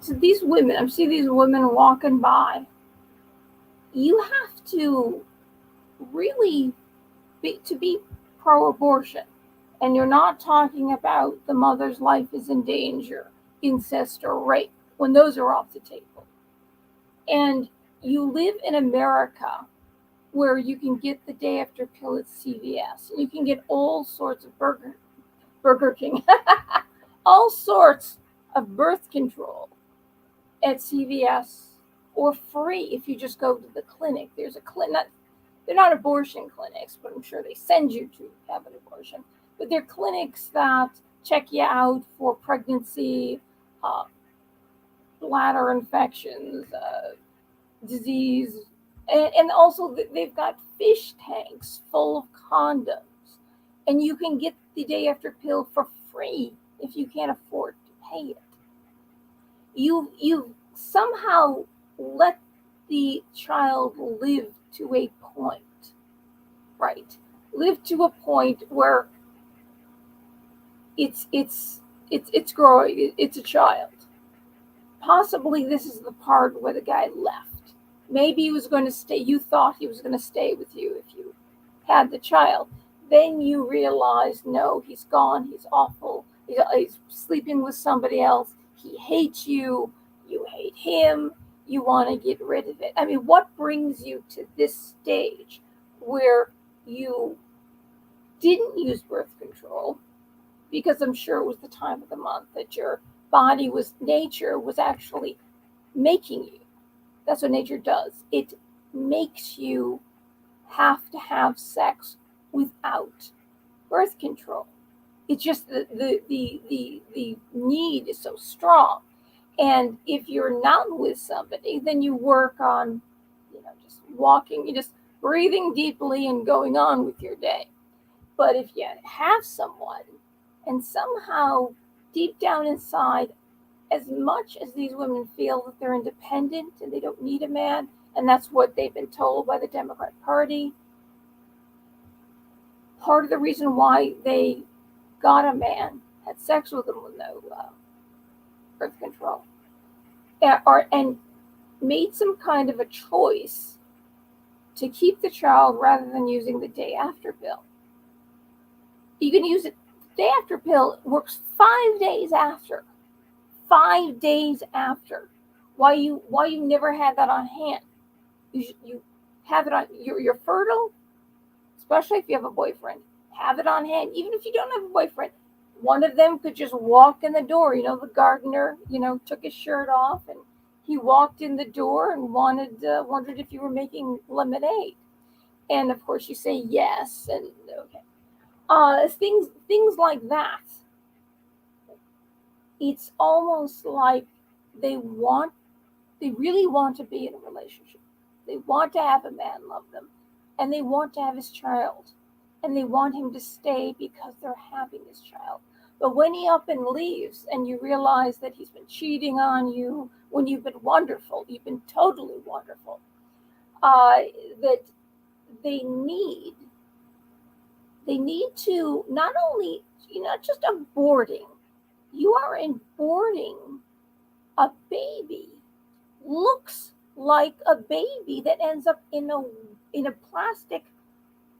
so these women, I see these women walking by, you have to really be pro-abortion. And you're not talking about the mother's life is in danger, incest or rape. when those are off the table. And you live in America where you can get the day after pill at CVS, and you can get all sorts of Burger King, all sorts of birth control at CVS, or free if you just go to the clinic. There's a clinic, they're not abortion clinics, but I'm sure they send you to have an abortion. But they're clinics that check you out for pregnancy, bladder infections, disease, and also they've got fish tanks full of condoms, and you can get the day after pill for free if you can't afford to pay it. You somehow let the child live to a point, right? Live to a point where it's growing. It's a child. Possibly this is the part where the guy left. Maybe he was going to stay. You thought he was going to stay with you if you had the child. Then you realize, no, he's gone. He's awful. He's sleeping with somebody else. He hates you. You hate him. You want to get rid of it. I mean, what brings you to this stage where you didn't use birth control? Because I'm sure it was the time of the month that your body nature was actually making you. That's what nature does. It makes you have to have sex without birth control. It's just the need is so strong. And if you're not with somebody, then you work on, just walking, you just breathing deeply and going on with your day. But if you have someone, and somehow deep down inside, as much as these women feel that they're independent and they don't need a man, and that's what they've been told by the Democrat Party, part of the reason why they got a man, had sex with him with no birth control, and made some kind of a choice to keep the child rather than using the day after pill. You can use it. The day after pill works 5 days after. 5 days after. Why you never had that on hand? You have it on. You're fertile, especially if you have a boyfriend. Have it on hand. Even if you don't have a boyfriend, one of them could just walk in the door. The gardener, took his shirt off and he walked in the door and wondered if you were making lemonade. And of course you say yes, and okay. Things like that. It's almost like they really want to be in a relationship. They want to have a man love them, and they want to have his child, and they want him to stay because they're having his child. But when he up and leaves, and you realize that he's been cheating on you when you've been wonderful, you've been totally wonderful, that they need to not only, not just aborting, you are aborting a baby. Looks like a baby that ends up in a plastic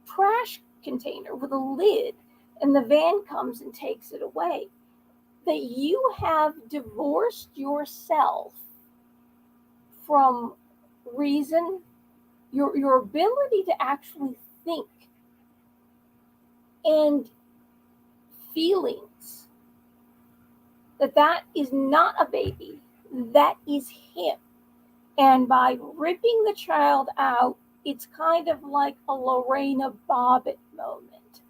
trash container with a lid, and the van comes and takes it away. That you have divorced yourself from reason, your ability to actually think, and feelings. That is not a baby. That is him. And by ripping the child out, it's kind of like a Lorena Bobbitt moment,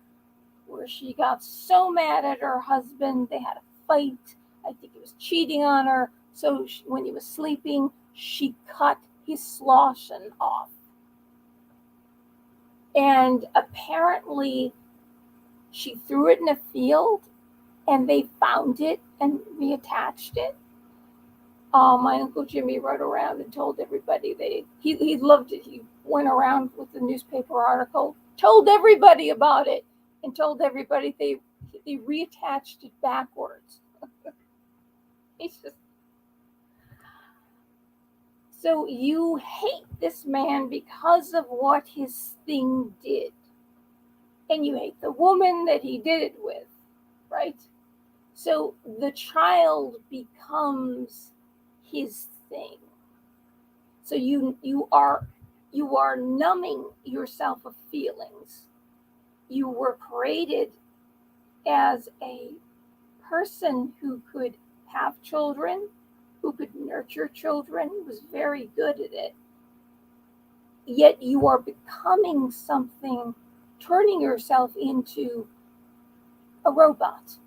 where she got so mad at her husband, they had a fight. I think he was cheating on her. So when he was sleeping, she cut his sloshen off. And apparently she threw it in a field, and they found it and reattached it. My Uncle Jimmy rode around and told everybody he loved it. He went around with the newspaper article, told everybody about it, and told everybody they reattached it backwards. It's just, so you hate this man because of what his thing did, and you hate the woman that he did it with, right? So the child becomes his thing. So you are numbing yourself of feelings. You were created as a person who could have children, who could nurture children, was very good at it. Yet you are becoming something, turning yourself into a robot.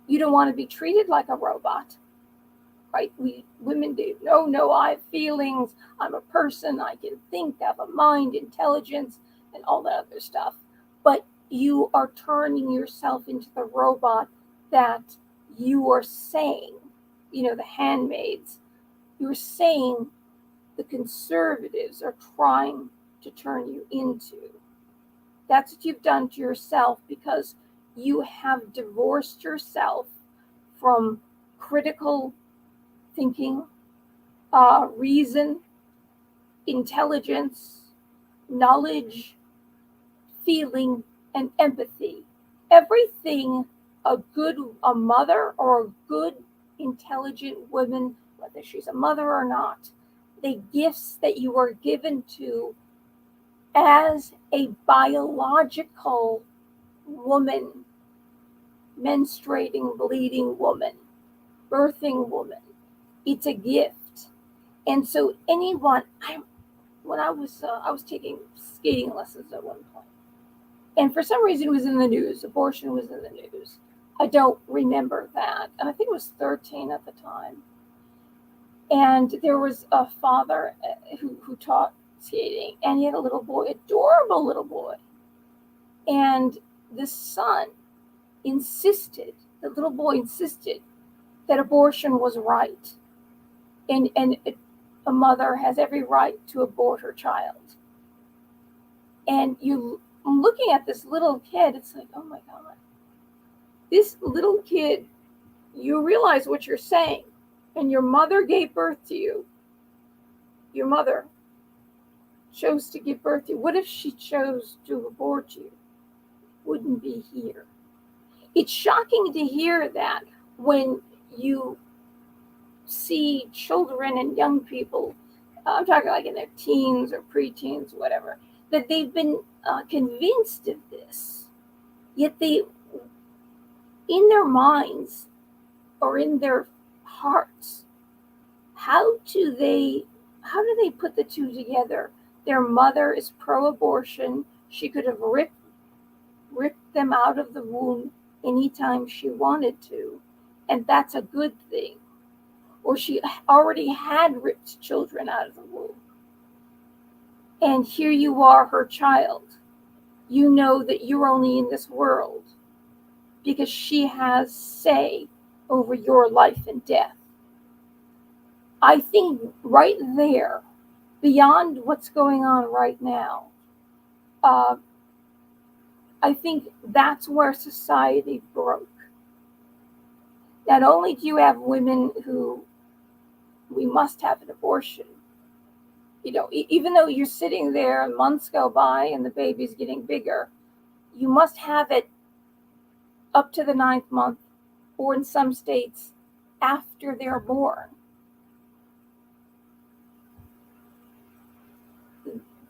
You don't want to be treated like a robot, right? Women do. No, I have feelings. I'm a person. I can think, I have a mind, intelligence, and all that other stuff. But you are turning yourself into the robot that you are saying, the handmaids, you're saying the conservatives are trying to turn you into. That's what you've done to yourself, because you have divorced yourself from critical thinking, reason, intelligence, knowledge, feeling, and empathy. Everything a mother or a good, intelligent woman, whether she's a mother or not, the gifts that you are given to as a biological woman, menstruating, bleeding woman, birthing woman, it's a gift. And so when I was taking skating lessons at one point, and for some reason it was in the news, abortion was in the news. I don't remember that. And I think it was 13 at the time. And there was a father who taught skating, and he had a little boy, adorable little boy. And the son the little boy insisted that abortion was right. And a mother has every right to abort her child. And I'm looking at this little kid, it's like, oh my God. This little kid, you realize what you're saying. And your mother gave birth to you. Your mother chose to give birth to you. What if she chose to abort you? Wouldn't be here. It's shocking to hear that when you see children and young people, I'm talking like in their teens or preteens, whatever, that they've been convinced of this, yet they, in their minds or in their hearts, how do they put the two together? Their mother is pro-abortion. She could have ripped them out of the womb anytime she wanted to, and that's a good thing. Or she already had ripped children out of the womb. And here you are, her child. You know that you're only in this world because she has say over your life and death. I think right there, beyond what's going on right now, I think that's where society broke. Not only do you have women who we must have an abortion, even though you're sitting there and months go by and the baby's getting bigger, you must have it up to the 9th month, or in some states, after they're born.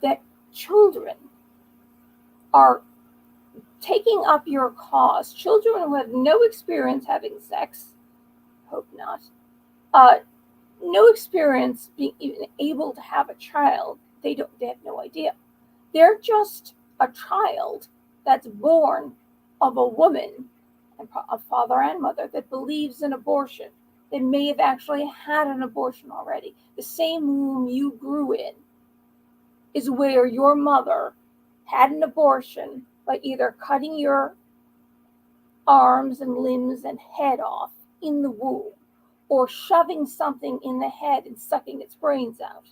That children are taking up your cause. Children who have no experience having sex, hope not, no experience being even able to have a child, they have no idea. They're just a child that's born of a woman, a father and mother, that believes in abortion. They may have actually had an abortion already. The same womb you grew in is where your mother had an abortion by either cutting your arms and limbs and head off in the womb, or shoving something in the head and sucking its brains out.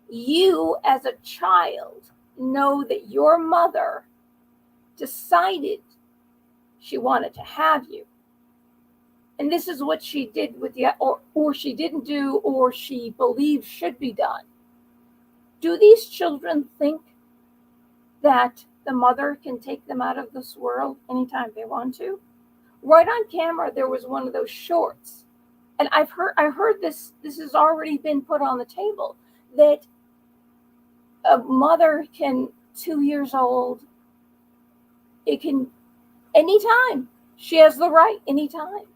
You, as a child, know that your mother decided she wanted to have you. And this is what she did with you, or she didn't do, or she believes should be done. Do these children think that the mother can take them out of this world anytime they want to? Right on camera, there was one of those shorts and I heard this has already been put on the table, that a mother can, 2 years old, it can, anytime, she has the right, anytime.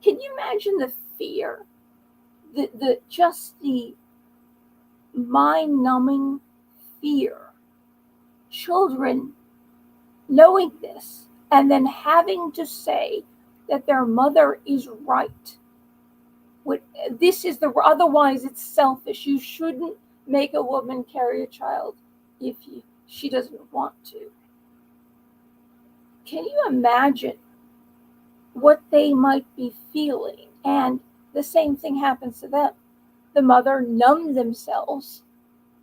Can you imagine the fear, just the mind-numbing fear, children knowing this and then having to say that their mother is right? This is otherwise it's selfish. You shouldn't make a woman carry a child if she doesn't want to. Can you imagine what they might be feeling? And the same thing happens to them. The mother numbs themselves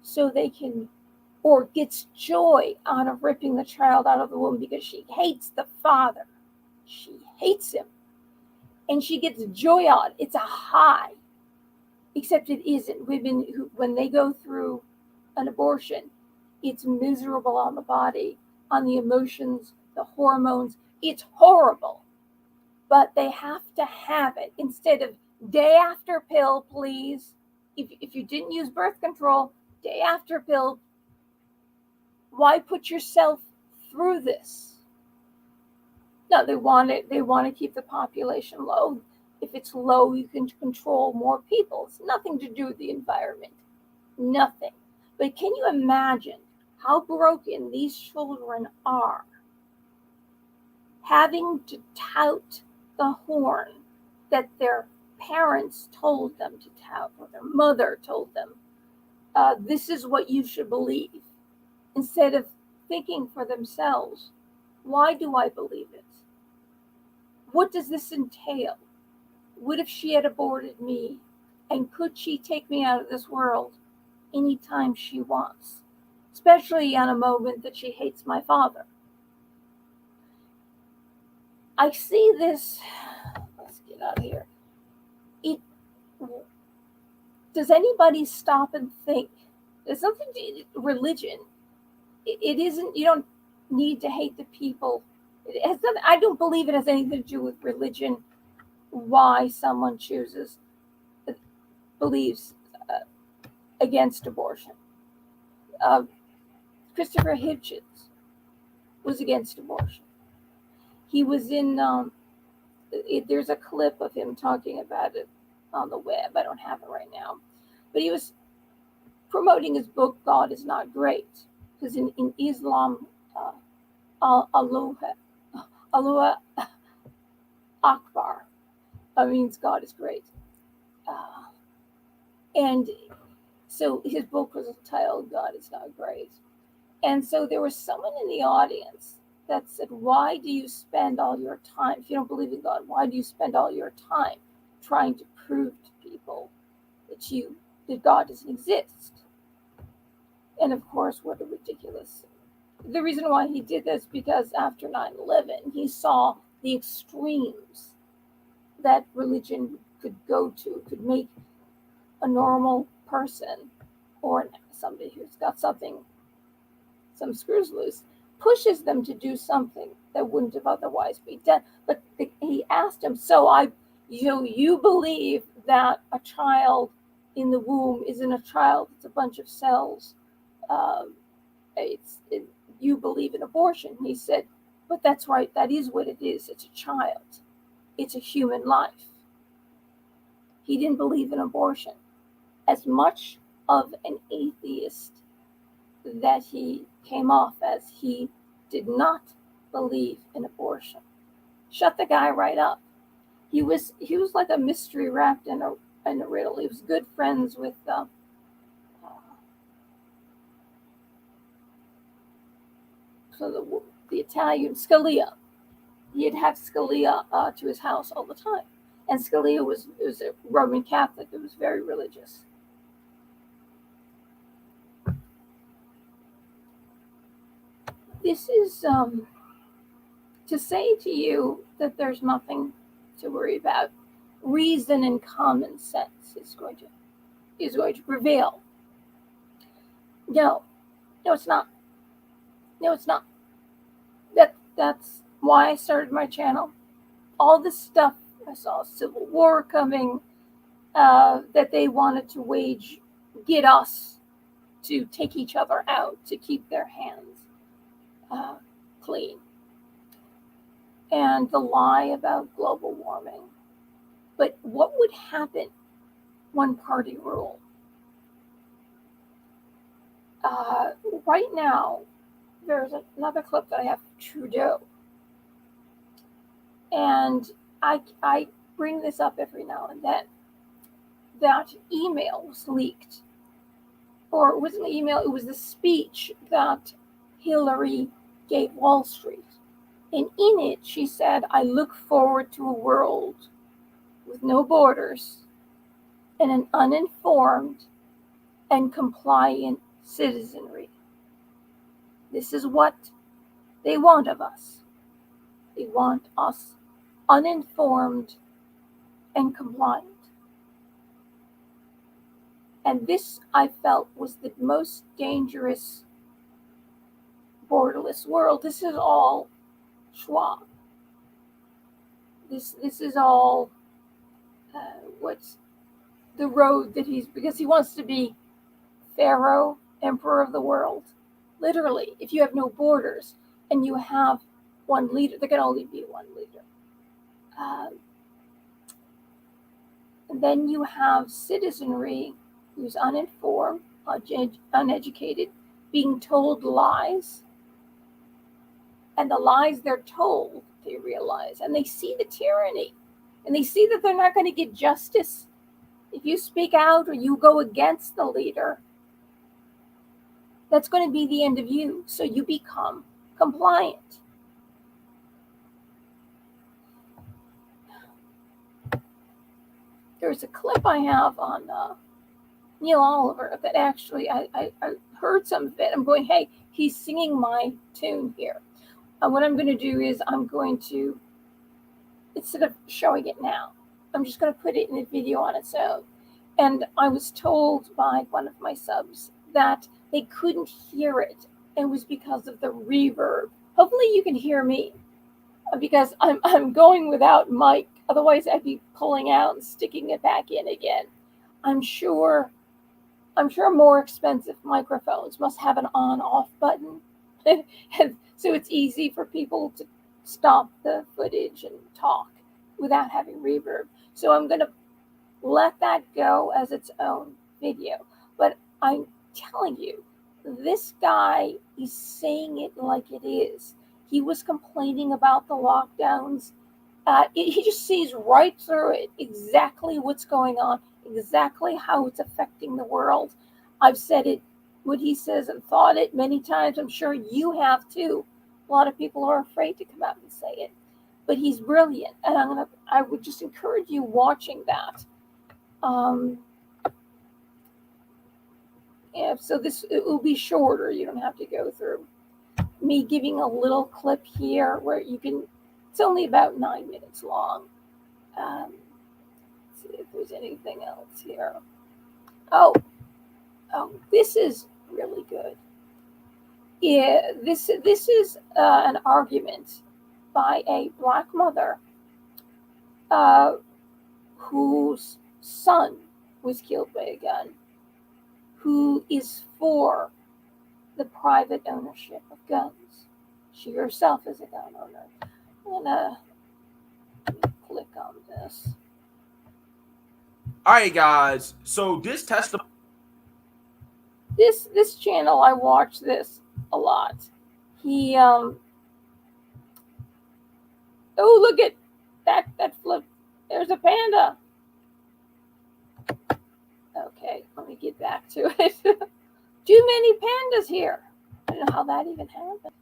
so they can, or gets joy out of ripping the child out of the womb because she hates the father. She hates him. And she gets joy out. It's a high. Except it isn't. Women who, when they go through an abortion, it's miserable on the body, on the emotions, the hormones. It's horrible. But they have to have it instead of day after pill, please. If you didn't use birth control, day after pill. Why put yourself through this? No, they want to keep the population low. If it's low, you can control more people. It's nothing to do with the environment. Nothing. But can you imagine how broken these children are, having to tout the horn that their parents told them to tout, or their mother told them, this is what you should believe, instead of thinking for themselves, why do I believe it? What does this entail? What if she had aborted me? And could she take me out of this world anytime she wants? Especially on a moment that she hates my father. I see this. Let's get out of here. Does anybody stop and think? There's something to religion. It isn't, you don't need to hate the people. It has nothing, I don't believe it has anything to do with religion, why someone believes against abortion. Christopher Hitchens was against abortion. He was in, there's a clip of him talking about it on the web. I don't have it right now. But he was promoting his book, God is Not Great. Because in Islam, Allah Akbar means God is great. And so his book was titled God is Not Great. And so there was someone in the audience that said, why do you spend all your time, if you don't believe in God, why do you spend all your time trying to prove to people that God doesn't exist? And of course, what a ridiculous. The reason why he did this, because after 9/11, he saw the extremes that religion could go to, could make a normal person, or somebody who's got some screws loose, pushes them to do something that wouldn't have otherwise been done. But he asked him, so you believe that a child in the womb isn't a child, it's a bunch of cells. You believe in abortion. He said, but that's right, that is what it is. It's a child. It's a human life. He didn't believe in abortion. As much of an atheist that he came off as, he did not believe in abortion. Shut the guy right up. He was like a mystery wrapped in a riddle. He was good friends with the Italian Scalia. He'd have Scalia to his house all the time. And Scalia was a Roman Catholic who was very religious. This is to say to you that there's nothing to worry about. Reason and common sense is going to prevail. No, it's not. No, it's not. That's why I started my channel. All this stuff, I saw Civil War coming. that they wanted to get us to take each other out, to keep their hands clean. And the lie about global warming. But what would happen? One party rule. Right now, there's another clip that I have of Trudeau. And I bring this up every now and then. That email was leaked. Or it wasn't the email, it was the speech that Hillary gave Wall Street. And in it, she said, I look forward to a world with no borders and an uninformed and compliant citizenry. This is what they want of us. They want us uninformed and compliant. And this, I felt, was the most dangerous borderless world. This is all Schwab. This is all what's the road that because he wants to be Pharaoh, emperor of the world. Literally, if you have no borders and you have one leader, there can only be one leader. And then you have citizenry who's uninformed, uneducated, being told lies. And the lies they're told, they realize, and they see the tyranny, and they see that they're not going to get justice. If you speak out or you go against the leader, that's going to be the end of you. So you become compliant. There's a clip I have on Neil Oliver that actually I heard some of it. I'm going, hey, he's singing my tune here. What I'm going to do is I'm going to, instead of showing it now, I'm just going to put it in a video on its own. And I was told by one of my subs that they couldn't hear it. It was because of the reverb. Hopefully you can hear me, because I'm going without mic. Otherwise I'd be pulling out and sticking it back in again. I'm sure more expensive microphones must have an on-off button. And so it's easy for people to stop the footage and talk without having reverb. So I'm going to let that go as its own video. But I'm telling you, this guy is saying it like it is. He was complaining about the lockdowns. He just sees right through it, exactly what's going on, exactly how it's affecting the world. I've said it, what he says, and thought it many times. I'm sure you have too. A lot of people are afraid to come out and say it. But he's brilliant, and I would just encourage you watching that. Yeah, so it will be shorter. You don't have to go through me giving a little clip here where you can. It's only about 9 minutes long. Let's see if there's anything else here. Oh, this is really good. Yeah, this is an argument by a black mother whose son was killed by a gun, who is for the private ownership of guns. She herself is a gun owner. I'm gonna click on this. All right, guys. So this testimony. This channel, I watch this a lot. He oh, look at that flip. There's a panda. Okay, let me get back to it. Too many pandas here. I don't know how that even happened.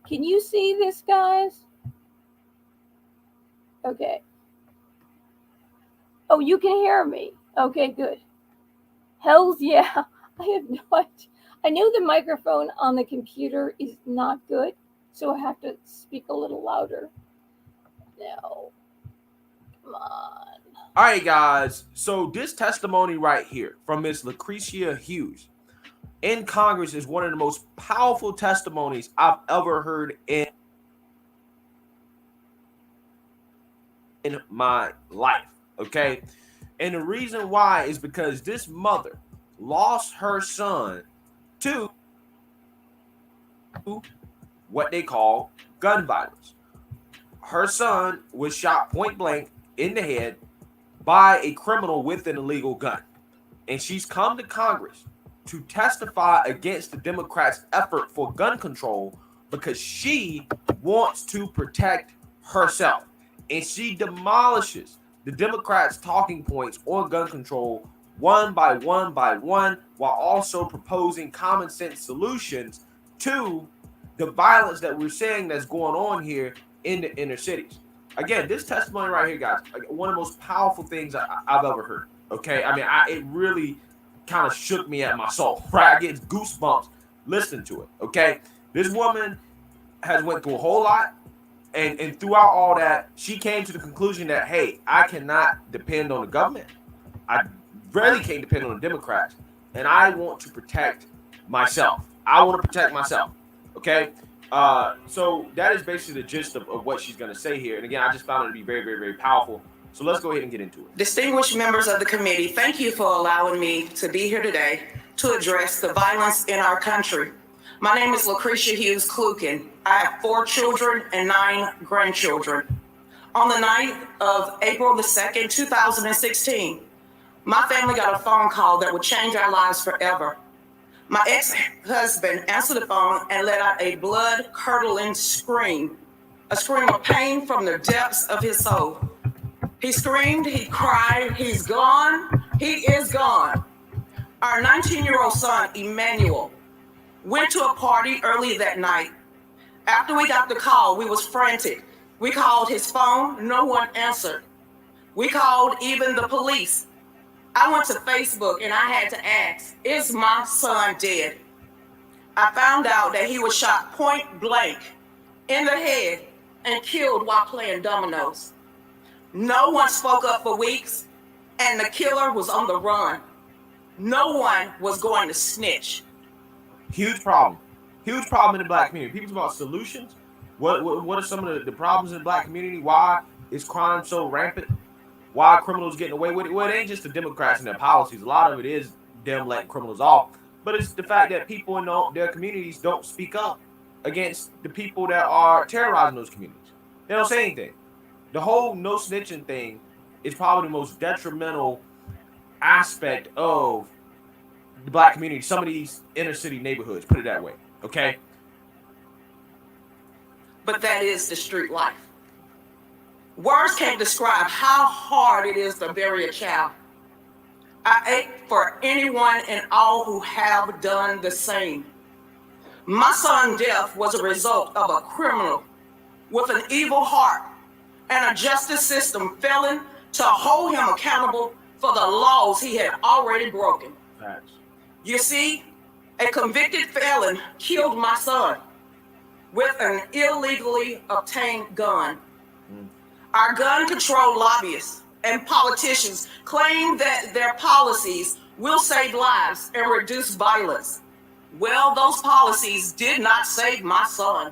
Can you see this, guys? Okay. Oh, you can hear me. Okay, good. Hells yeah. I have no idea. I know the microphone on the computer is not good, so I have to speak a little louder. No. Come on. All right, guys. So this testimony right here from Miss Lucretia Hughes. in Congress is one of the most powerful testimonies I've ever heard in my life. Okay. And the reason why is because this mother lost her son to what they call gun violence. Her son was shot point blank in the head by a criminal with an illegal gun. And she's come to Congress to testify against the Democrats' effort for gun control because she wants to protect herself. And she demolishes the Democrats' talking points on gun control one by one by one, while also proposing common sense solutions to the violence that we're seeing that's going on here in the inner cities. Again, this testimony right here, guys, one of the most powerful things I've ever heard. Okay, I mean, it really kind of shook me at my soul. Right, I get goosebumps listening to it. Okay, this woman has went through a whole lot, and throughout all that, she came to the conclusion that, hey, I cannot depend on the government. I rarely can't depend on the Democrats, and I want to protect myself. I want to protect myself. Okay. So that is basically the gist of what she's going to say here. And again, I just found it to be very, very, very powerful. So let's go ahead and get into it. Distinguished members of the committee, thank you for allowing me to be here today to address the violence in our country. My name is Lucretia Hughes Klukin. I have 4 children and 9 grandchildren. On the night of April the 2nd, 2016, my family got a phone call that would change our lives forever. My ex-husband answered the phone and let out a blood-curdling scream, a scream of pain from the depths of his soul. He screamed, he cried, he's gone, he is gone. Our 19-year-old son, Emmanuel, went to a party early that night. After we got the call, we was frantic. We called his phone, no one answered. We called even the police. I went to Facebook and I had to ask, is my son dead? I found out that he was shot point blank in the head and killed while playing dominoes. No one spoke up for weeks, and the killer was on the run. No one was going to snitch. Huge problem. Huge problem in the black community. People talk about solutions. What are some of the problems in the black community? Why is crime so rampant? Why are criminals getting away with it? Well, it ain't just the Democrats and their policies. A lot of it is them letting criminals off. But it's the fact that people in their communities don't speak up against the people that are terrorizing those communities. They don't say anything. The whole no snitching thing is probably the most detrimental aspect of the black community. Some of these inner city neighborhoods, put it that way. Okay? But that is the street life. Words can't describe how hard it is to bury a child. I ache for anyone and all who have done the same. My son's death was a result of a criminal with an evil heart and a justice system failing to hold him accountable for the laws he had already broken. Facts. You see, a convicted felon killed my son with an illegally obtained gun. Our gun control lobbyists and politicians claim that their policies will save lives and reduce violence. Well, those policies did not save my son.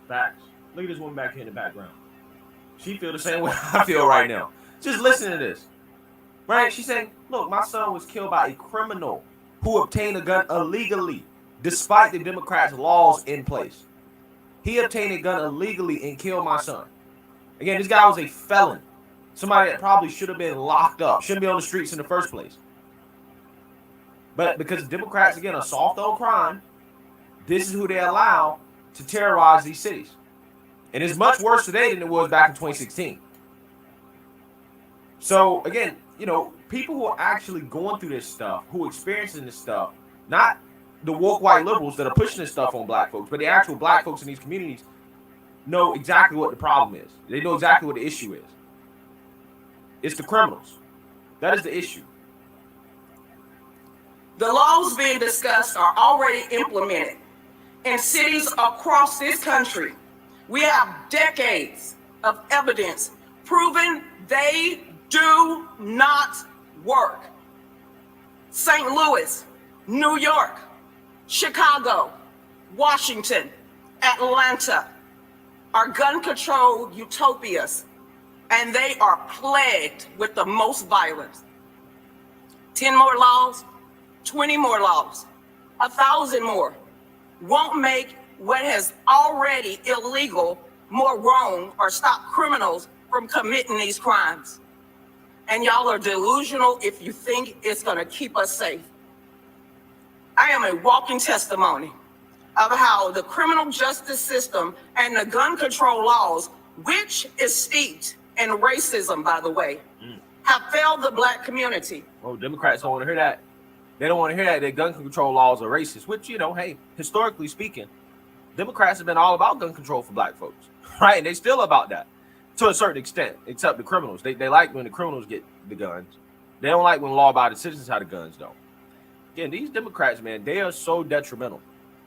Facts. Look at this woman back here in the background. She feel the same way I feel right now. Just listen to this. Right? She's saying, look, my son was killed by a criminal who obtained a gun illegally, despite the Democrats' laws in place. He obtained a gun illegally and killed my son. Again, this guy was a felon. Somebody that probably should have been locked up. Shouldn't be on the streets in the first place. But because Democrats, again, are soft on crime, this is who they allow to terrorize these cities. And it's much worse today than it was back in 2016. So, again, you know, people who are actually going through this stuff, who are experiencing this stuff, not the woke white liberals that are pushing this stuff on black folks, but the actual black folks in these communities know exactly what the problem is. They know exactly what the issue is. It's the criminals. That is the issue. The laws being discussed are already implemented in cities across this country. We have decades of evidence proving they do not work. St. Louis, New York, Chicago, Washington, Atlanta are gun control utopias, and they are plagued with the most violence. 10 more laws, 20 more laws, 1,000 more won't make what is already illegal more wrong or stop criminals from committing these crimes. And y'all are delusional if you think it's going to keep us safe. I am a walking testimony of how the criminal justice system and the gun control laws, which is steeped in racism, by the way, have failed the Black community. Well, Democrats don't want to hear that. They don't want to hear that gun control laws are racist, which, you know, hey, historically speaking, Democrats have been all about gun control for Black folks, right? And they still about that to a certain extent, except the criminals. They like when the criminals get the guns. They don't like when law-abiding citizens have the guns, though. Again, these Democrats, man, they are so detrimental.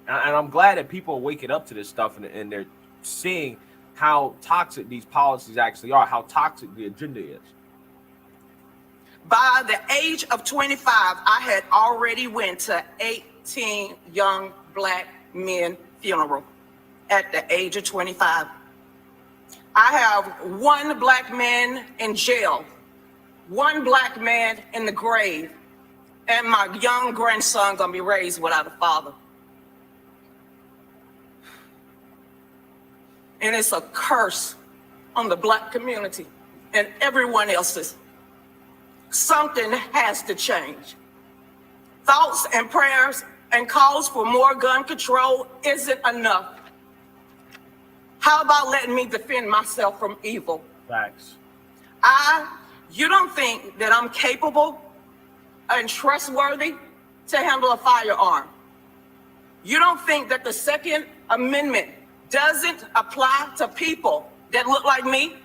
And I'm glad that people are waking up to this stuff and they're seeing how toxic these policies actually are, how toxic the agenda is. By the age of 25, I had already went to 18 young Black men funeral at the age of 25. I have one Black man in jail, one Black man in the grave, and my young grandson gonna be raised without a father. And it's a curse on the Black community and everyone else's. Something has to change. Thoughts and prayers and calls for more gun control isn't enough. How about letting me defend myself from evil? Facts. You don't think that I'm capable and trustworthy to handle a firearm? You don't think that the Second Amendment doesn't apply to people that look like me?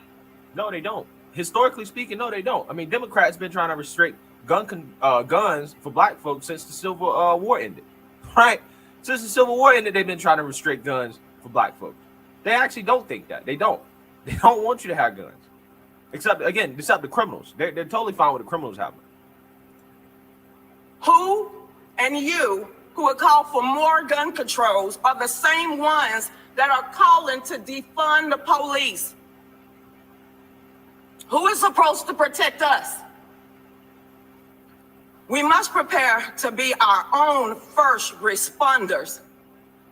No, they don't. Historically speaking, no, they don't. I mean, Democrats been trying to restrict guns for Black folks since the Civil War ended, right? Since the Civil War ended, they've been trying to restrict guns for Black folks. They actually don't think that. They don't. They don't want you to have guns. Except the criminals. They're totally fine with the criminals having them. Who and you who would call for more gun controls are the same ones that are calling to defund the police. Who is supposed to protect us? We must prepare to be our own first responders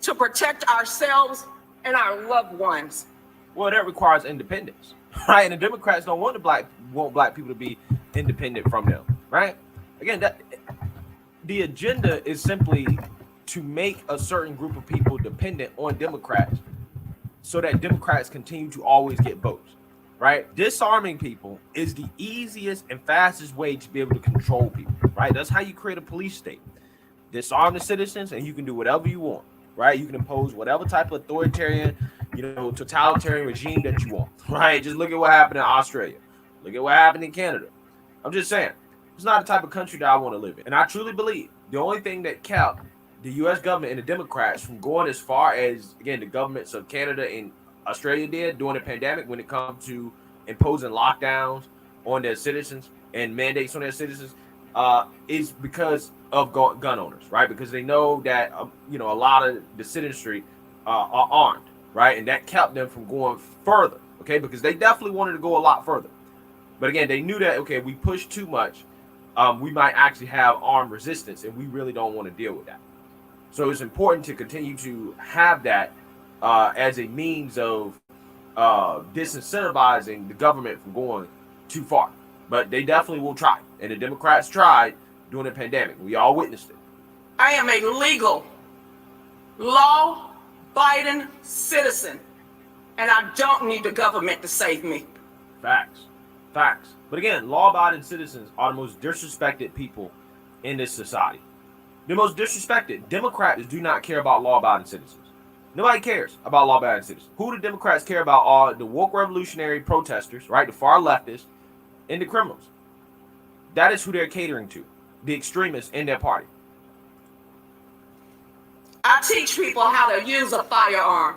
to protect ourselves and our loved ones. Well, that requires independence, right? And the Democrats don't want Black people to be independent from them, right? Again, the agenda is simply to make a certain group of people dependent on Democrats so that Democrats continue to always get votes, right? Disarming people is the easiest and fastest way to be able to control people, right? That's how you create a police state. Disarm the citizens and you can do whatever you want, right? You can impose whatever type of authoritarian, totalitarian regime that you want, right? Just look at what happened in Australia. Look at what happened in Canada. I'm just saying, it's not the type of country that I want to live in. And I truly believe the only thing that kept the U.S. government and the Democrats from going as far as, again, the governments of Canada and Australia did during the pandemic when it comes to imposing lockdowns on their citizens and mandates on their citizens is because of gun owners, right? Because they know that, a lot of the citizenry are armed, right? And that kept them from going further, okay? Because they definitely wanted to go a lot further. But again, they knew that, okay, if we push too much, we might actually have armed resistance, and we really don't want to deal with that. So it's important to continue to have that as a means of disincentivizing the government from going too far. But they definitely will try. And the Democrats tried during the pandemic. We all witnessed it. I am a legal, law-abiding citizen, and I don't need the government to save me. Facts. But again, law-abiding citizens are the most disrespected people in this society. The most disrespected. Democrats do not care about law-abiding citizens. Nobody cares about law-abiding citizens. Who do Democrats care about are the woke revolutionary protesters, right? The far leftists and the criminals. That is who they're catering to. The extremists in their party. I teach people how to use a firearm.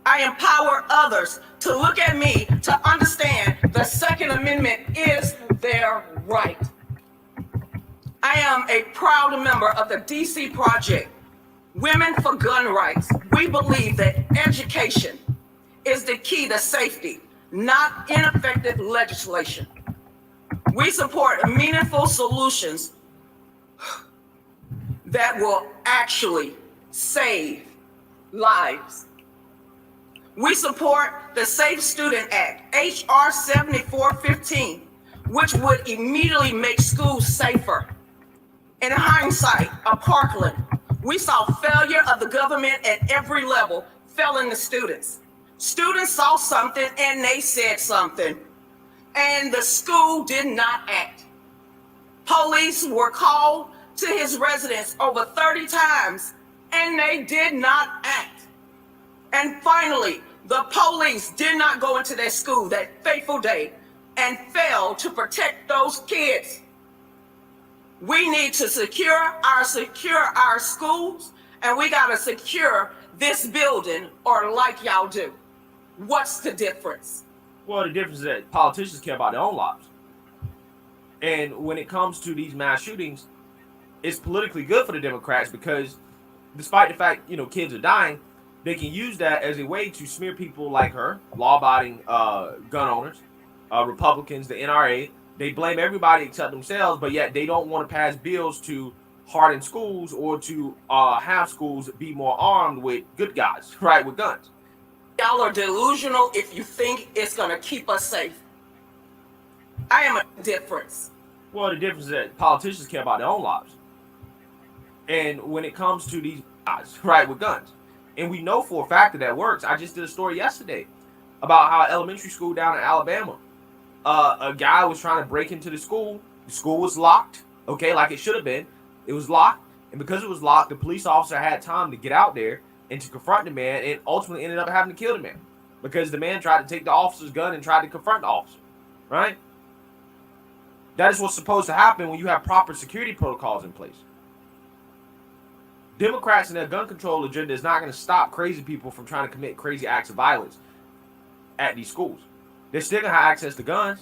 I empower others to look at me to understand the Second Amendment is their right. I am a proud member of the DC Project, Women for Gun Rights, we believe that education is the key to safety, not ineffective legislation. We support meaningful solutions that will actually save lives. We support the Safe Student Act, HR 7415, which would immediately make schools safer. In hindsight, of Parkland, we saw failure of the government at every level failing the students. Students saw something and they said something, and the school did not act. Police were called to his residence over 30 times, and they did not act. And finally, the police did not go into their school that fateful day and failed to protect those kids. We need to secure our schools, and we gotta secure this building, or like y'all do. What's the difference? Well, the difference is that politicians care about their own lives. And when it comes to these mass shootings, it's politically good for the Democrats because despite the fact, kids are dying, they can use that as a way to smear people like her, law-abiding gun owners, Republicans, the NRA. They blame everybody except themselves, but yet they don't want to pass bills to harden schools or to have schools be more armed with good guys, right, with guns. Y'all are delusional if you think it's gonna keep us safe. I am a difference. Well, the difference is that politicians care about their own lives. And when it comes to these guys, right, with guns, and we know for a fact that works. I just did a story yesterday about how elementary school down in Alabama, a guy was trying to break into the school. The school was locked, okay, like it should have been. It was locked, and because it was locked, the police officer had time to get out there and to confront the man, and ultimately ended up having to kill the man because the man tried to take the officer's gun and tried to confront the officer, right? That is what's supposed to happen when you have proper security protocols in place. Democrats and their gun control agenda is not going to stop crazy people from trying to commit crazy acts of violence at these schools. They're still going to have access to guns.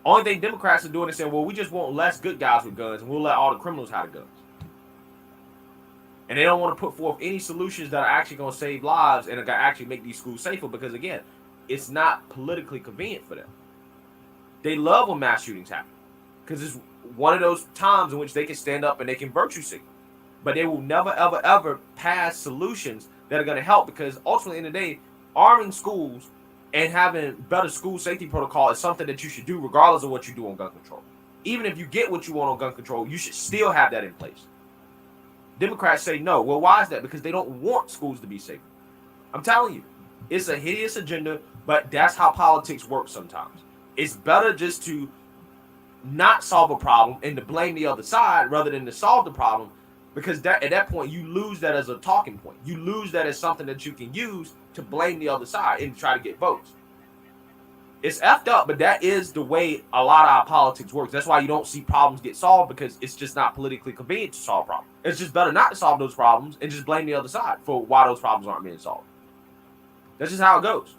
Only thing Democrats are doing is saying, well, we just want less good guys with guns and we'll let all the criminals have the guns. And they don't want to put forth any solutions that are actually going to save lives and are going to actually make these schools safer because, again, it's not politically convenient for them. They love when mass shootings happen because it's one of those times in which they can stand up and they can virtue signal. But they will never, ever, ever pass solutions that are going to help because ultimately, in the day, arming schools and having better school safety protocol is something that you should do regardless of what you do on gun control. Even if you get what you want on gun control, you should still have that in place. Democrats say no. Well, why is that? Because they don't want schools to be safer. I'm telling you, it's a hideous agenda, but that's how politics works sometimes. It's better just to not solve a problem and to blame the other side rather than to solve the problem. Because at that point, you lose that as a talking point. You lose that as something that you can use to blame the other side and try to get votes. It's effed up, but that is the way a lot of our politics works. That's why you don't see problems get solved because it's just not politically convenient to solve problems. It's just better not to solve those problems and just blame the other side for why those problems aren't being solved. That's just how it goes.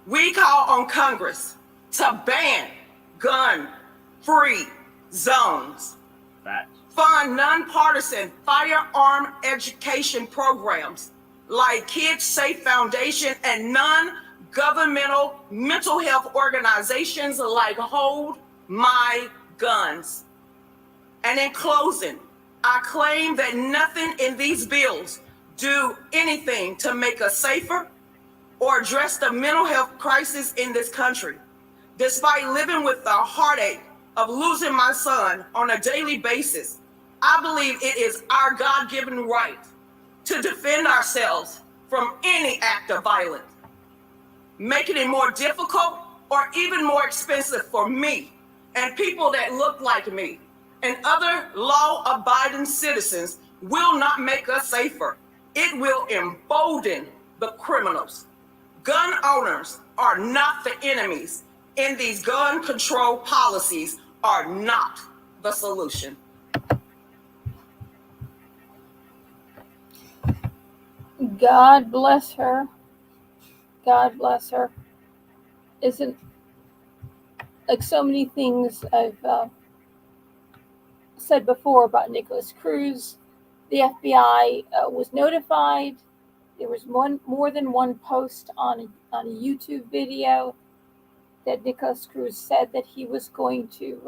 We call on Congress to ban gun-free zones. Facts. Fund nonpartisan firearm education programs like Kids Safe Foundation and non-governmental mental health organizations like Hold My Guns. And in closing, I claim that nothing in these bills do anything to make us safer or address the mental health crisis in this country. Despite living with the heartache of losing my son on a daily basis, I believe it is our God-given right to defend ourselves from any act of violence, making it more difficult or even more expensive for me and people that look like me and other law-abiding citizens will not make us safer. It will embolden the criminals. Gun owners are not the enemies, and these gun control policies are not the solution. God bless her. God bless her. Isn't like so many things I've said before about Nicholas Cruz, the FBI was notified. There was more than one post on a YouTube video that Nicholas Cruz said that he was going to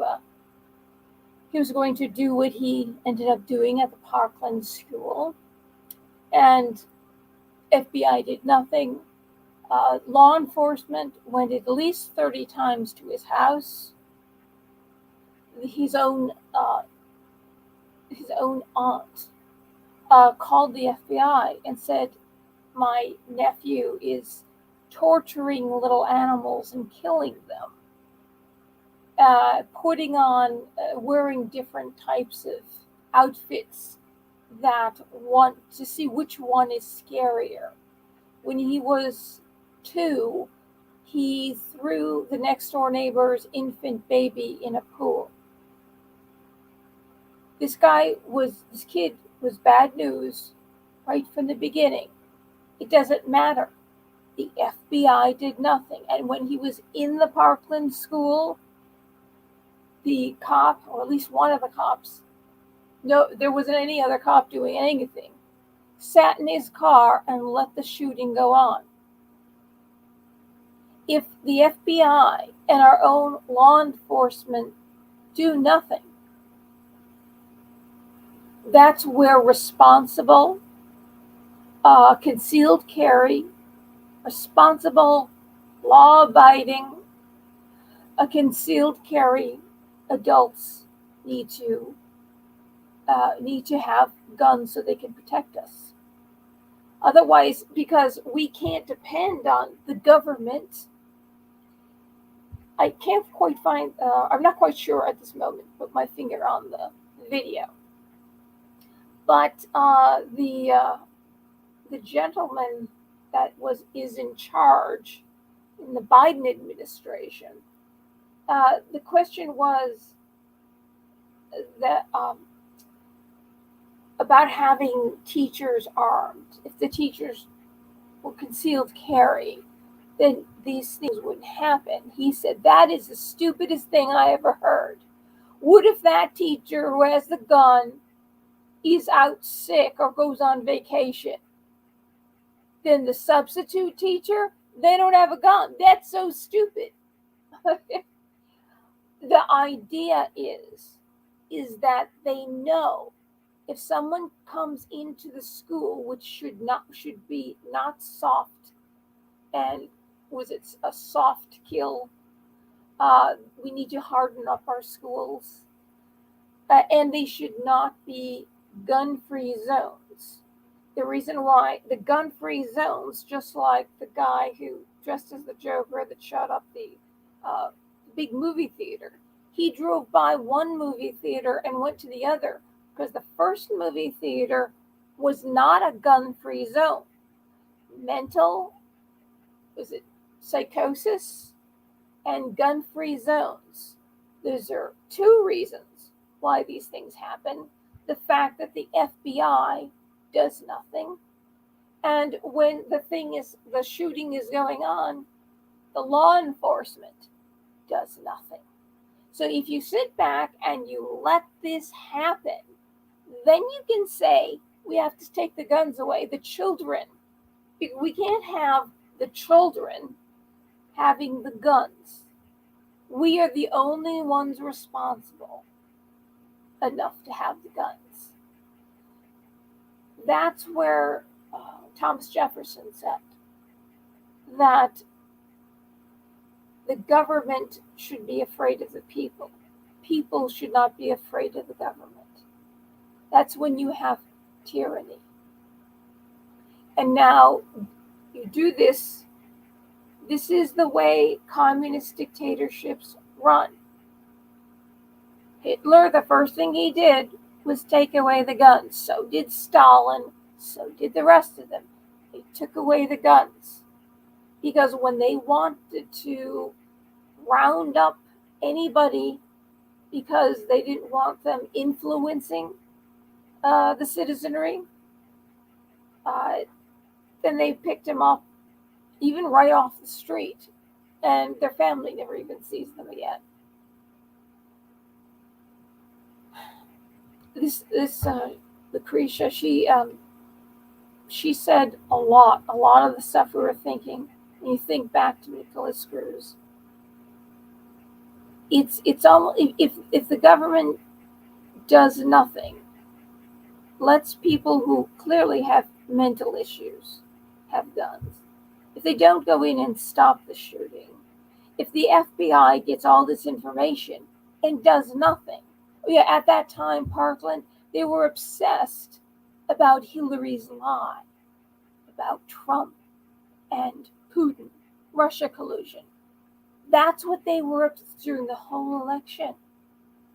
do what he ended up doing at the Parkland school, and FBI did nothing. Law enforcement went at least 30 times to his house. His own aunt called the FBI and said, "My nephew is torturing little animals and killing them, wearing different types of outfits that want to see which one is scarier." When he was 2, he threw the next door neighbor's infant baby in a pool. This kid was bad news right from the beginning. It doesn't matter. The FBI did nothing. And when he was in the Parkland school, the cop, or at least one of the cops, no, there wasn't any other cop doing anything, sat in his car and let the shooting go on. If the FBI and our own law enforcement do nothing, that's where responsible, concealed carry, responsible, law-abiding, concealed carry adults need to have guns so they can protect us. Otherwise, because we can't depend on the government, I can't quite find, I'm not quite sure at this moment, put my finger on the video. But the gentleman that is in charge in the Biden administration, the question was that about having teachers armed. If the teachers were concealed carry, then these things wouldn't happen. He said, "That is the stupidest thing I ever heard. What if that teacher who has the gun is out sick or goes on vacation? Then the substitute teacher, they don't have a gun. That's so stupid." The idea is that they know if someone comes into the school, which should be not soft, and was it a soft kill? We need to harden up our schools, and they should not be gun-free zones. The reason why the gun-free zones, just like the guy who dressed as the Joker that shot up the big movie theater, he drove by one movie theater and went to the other because the first movie theater was not a gun-free zone. Mental, was it psychosis, and gun-free zones. Those are 2 reasons why these things happen. The fact that the FBI does nothing, and when the shooting is going on, the law enforcement does nothing. So if you sit back and you let this happen, then you can say we have to take the guns away. The children, we can't have the children having the guns. We are the only ones responsible enough to have the guns. That's where Thomas Jefferson said that the government should be afraid of the people. People should not be afraid of the government. That's when you have tyranny. And now you do this. This is the way communist dictatorships run. Hitler, the first thing he did was take away the guns. So did Stalin. So did the rest of them. They took away the guns. Because when they wanted to round up anybody because they didn't want them influencing the citizenry, then they picked them up even right off the street, and their family never even sees them again. this Lucretia, she said a lot of the stuff we were thinking. When you think back to Nicholas Cruz, it's almost, if the government does nothing, lets people who clearly have mental issues have guns, if they don't go in and stop the shooting, if the FBI gets all this information and does nothing. Yeah, at that time, Parkland, they were obsessed about Hillary's lie, about Trump and Putin, Russia collusion. That's what they were up to during the whole election.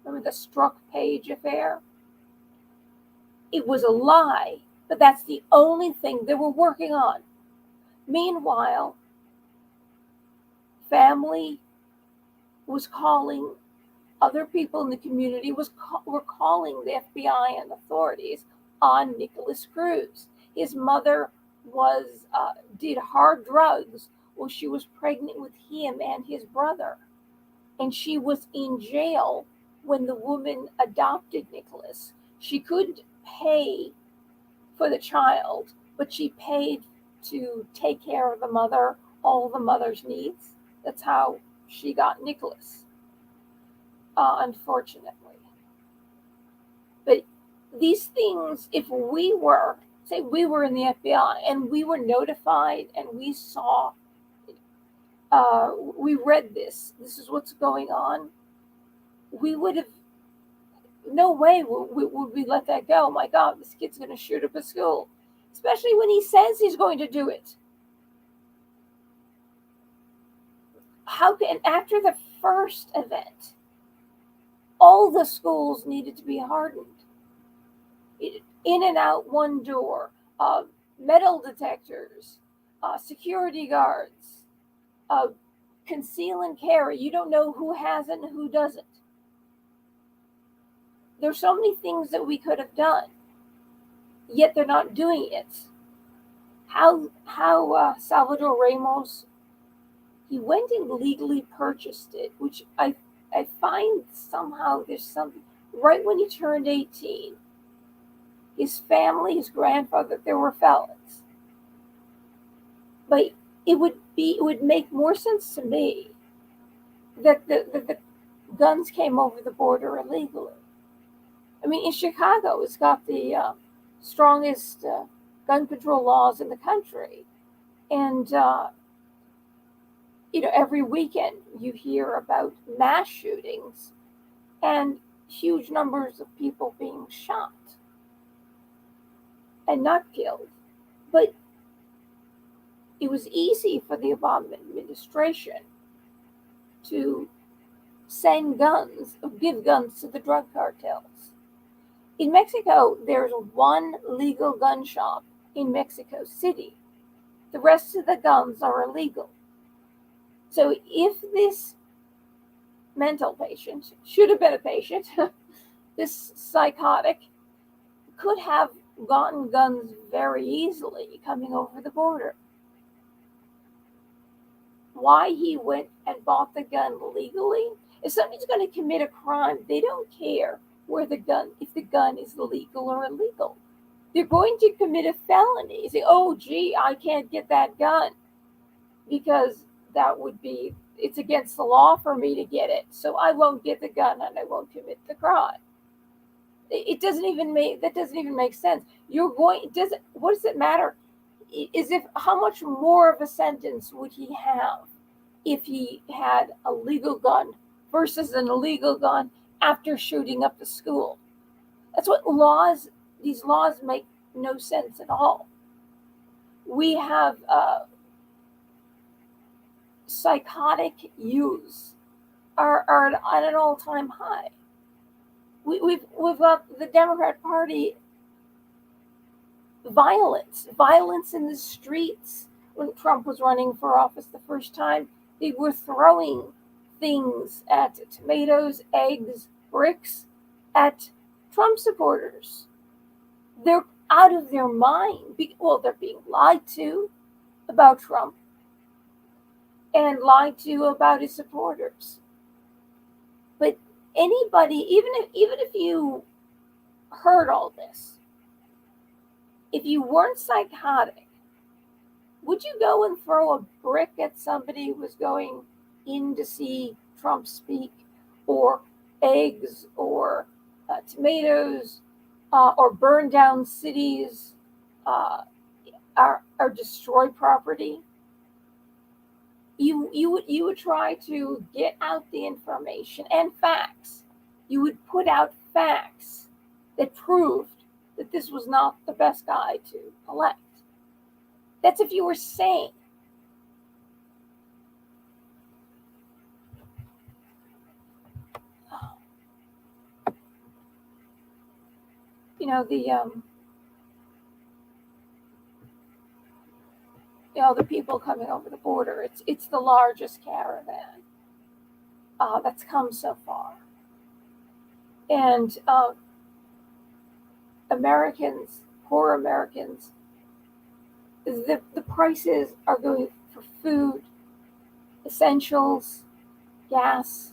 Remember the Strzok Page affair? It was a lie, but that's the only thing they were working on. Meanwhile, family was calling, other people in the community were calling the FBI and authorities on Nicholas Cruz. His mother did hard drugs while she was pregnant with him and his brother, and she was in jail when the woman adopted Nicholas. She couldn't pay for the child, but she paid to take care of the mother, all the mother's needs. That's how she got Nicholas, unfortunately. But these things, if we were, say we were in the FBI and we were notified and we saw, we read this is what's going on, we would have, no way would we let that go. Oh my God, this kid's going to shoot up a school, especially when he says he's going to do it. How can, after the first event, all the schools needed to be hardened. In and out one door, metal detectors, security guards, conceal and carry. You don't know who has it and who doesn't. There's so many things that we could have done, yet they're not doing it. How Salvador Ramos, he went and legally purchased it, which I find somehow there's something, right when he turned 18, his family, his grandfather, there were felons. But it would make more sense to me that the guns came over the border illegally. I mean, in Chicago, it's got the strongest gun control laws in the country. And, every weekend you hear about mass shootings and huge numbers of people being shot and not killed. But it was easy for the Obama administration to send guns, give guns to the drug cartels. In Mexico, there's one legal gun shop in Mexico City. The rest of the guns are illegal. So if this mental patient, should have been a patient, this psychotic, could have gotten guns very easily coming over the border. Why he went and bought the gun legally? If somebody's going to commit a crime, they don't care if the gun is legal or illegal. They're going to commit a felony. Say, oh, gee, I can't get that gun because it's against the law for me to get it. So I won't get the gun and I won't commit the crime. That doesn't even make sense. What does it matter? How much more of a sentence would he have if he had a legal gun versus an illegal gun after shooting up the school? That's what these laws make no sense at all. We have psychotic youths are at an all-time high. We've got the Democrat Party violence in the streets. When Trump was running for office the first time, they were throwing things at tomatoes, eggs, bricks at Trump supporters. They're out of their mind. Well, they're being lied to about Trump and lied to about his supporters. But anybody, even if you heard all this, if you weren't psychotic, would you go and throw a brick at somebody who was going in to see Trump speak, or eggs, or tomatoes, or burn down cities, or destroy property? You would try to get out the information and facts. You would put out facts that proved that this was not the best guy to elect. That's if you were sane. You know, the people coming over the border. It's the largest caravan that's come so far, and Americans, poor Americans, the prices are going for food, essentials, gas,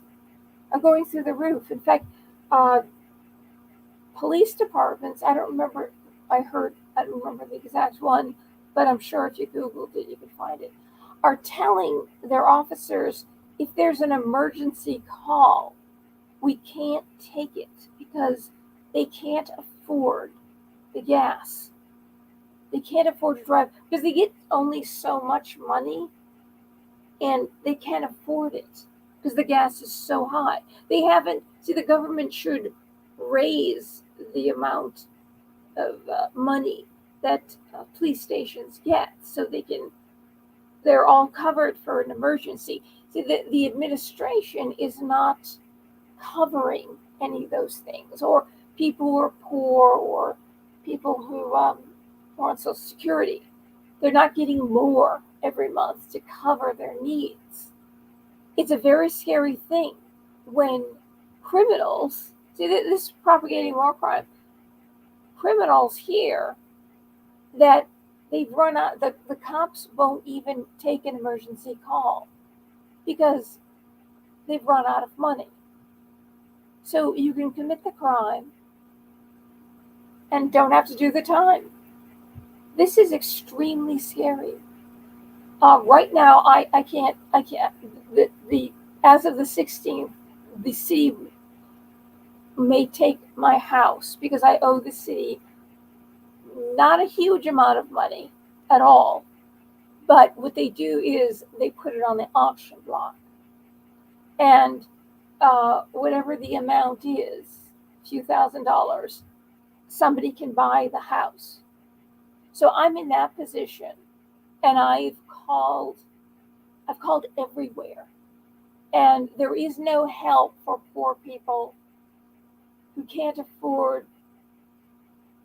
are going through the roof. In fact, police departments, I don't remember the exact one, but I'm sure if you Googled it, you could find it, are telling their officers, if there's an emergency call, we can't take it because they can't afford the gas. They can't afford to drive because they get only so much money, and they can't afford it because the gas is so high. The government should raise the amount of money that police stations get so they're all covered for an emergency. See, the administration is not covering any of those things, or people who are poor, or people who are on Social Security. They're not getting more every month to cover their needs. It's a very scary thing when criminals, see, this is propagating more crime. Criminals hear that they've run out, the cops won't even take an emergency call because they've run out of money. So you can commit the crime and don't have to do the time. This is extremely scary. Right now, I can't. As of the 16th, the city may take my house because I owe the city not a huge amount of money at all. But what they do is they put it on the auction block, and whatever the amount is, a few $1,000s, somebody can buy the house. So I'm in that position, and I've called everywhere, and there is no help for poor people who can't afford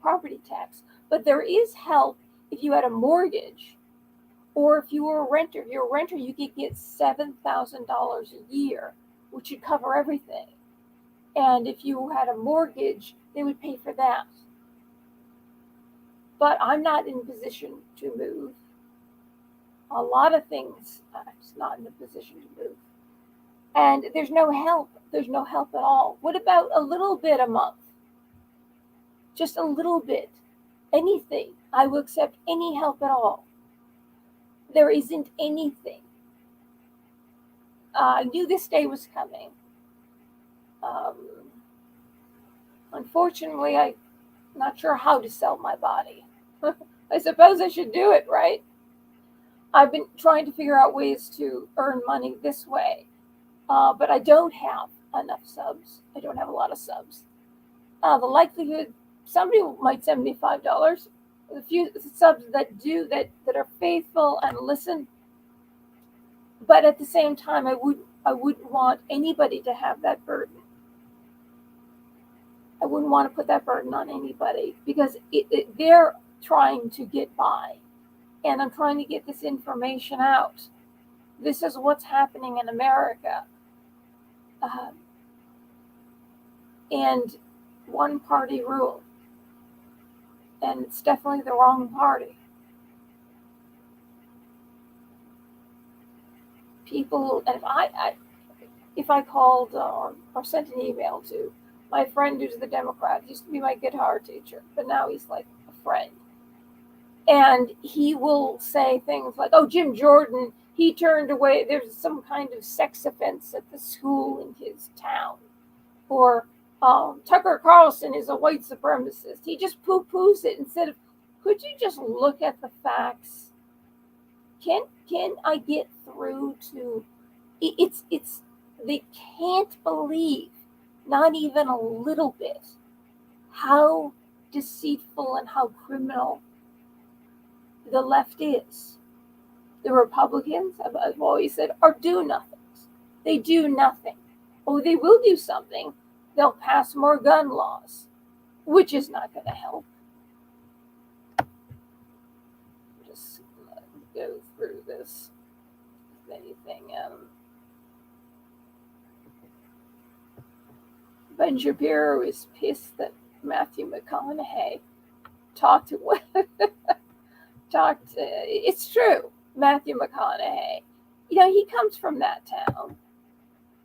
property tax. But there is help if you had a mortgage, or if you were a renter. If you're a renter, you could get $7,000 a year, which would cover everything. And if you had a mortgage, they would pay for that. But I'm not in a position to move. A lot of things, I'm just not in a position to move. And there's no help. There's no help at all. What about a little bit a month? Just a little bit. Anything. I will accept any help at all. There isn't anything. I knew this day was coming. Unfortunately, I'm not sure how to sell my body. I suppose I should do it, right? I've been trying to figure out ways to earn money this way, but I don't have enough subs. I don't have a lot of subs. The likelihood somebody might send me $5. The few subs that are faithful and listen, but at the same time, I wouldn't want anybody to have that burden. I wouldn't want to put that burden on anybody because they're trying to get by, and I'm trying to get this information out. This is what's happening in America. And one party rule. And it's definitely the wrong party. People, and if I called or sent an email to My friend who's the Democrat used to be my guitar teacher, but now he's like a friend. And he will say things like, oh, Jim Jordan, he turned away. There's some kind of sex offense at the school in his town. Or Tucker Carlson is a white supremacist. He just poo-poos it instead of, could you just look at the facts? Can I get through to, it's they can't believe, not even a little bit, how deceitful and how criminal the left is. The Republicans, I've always said, are do-nothings. They do nothing. Oh, they will do something. They'll pass more gun laws, which is not going to help. Just go through this. Anything. Ben Shapiro is pissed that Matthew McConaughey talked. It's true. Matthew McConaughey, he comes from that town.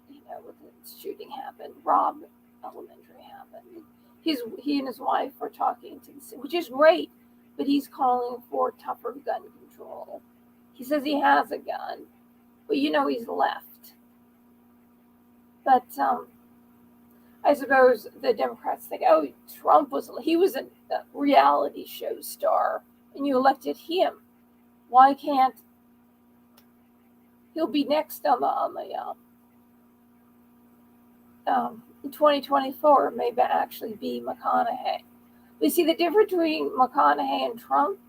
When the shooting happened, Robb Elementary happened. He and his wife were talking to the city, which is great, but he's calling for tougher gun control. He says he has a gun, but he's left. But I suppose the Democrats think, oh, Trump was a reality show star, and you elected him. Why can't he'll be next on the 2024? Maybe actually be McConaughey. But you see the difference between McConaughey and Trump.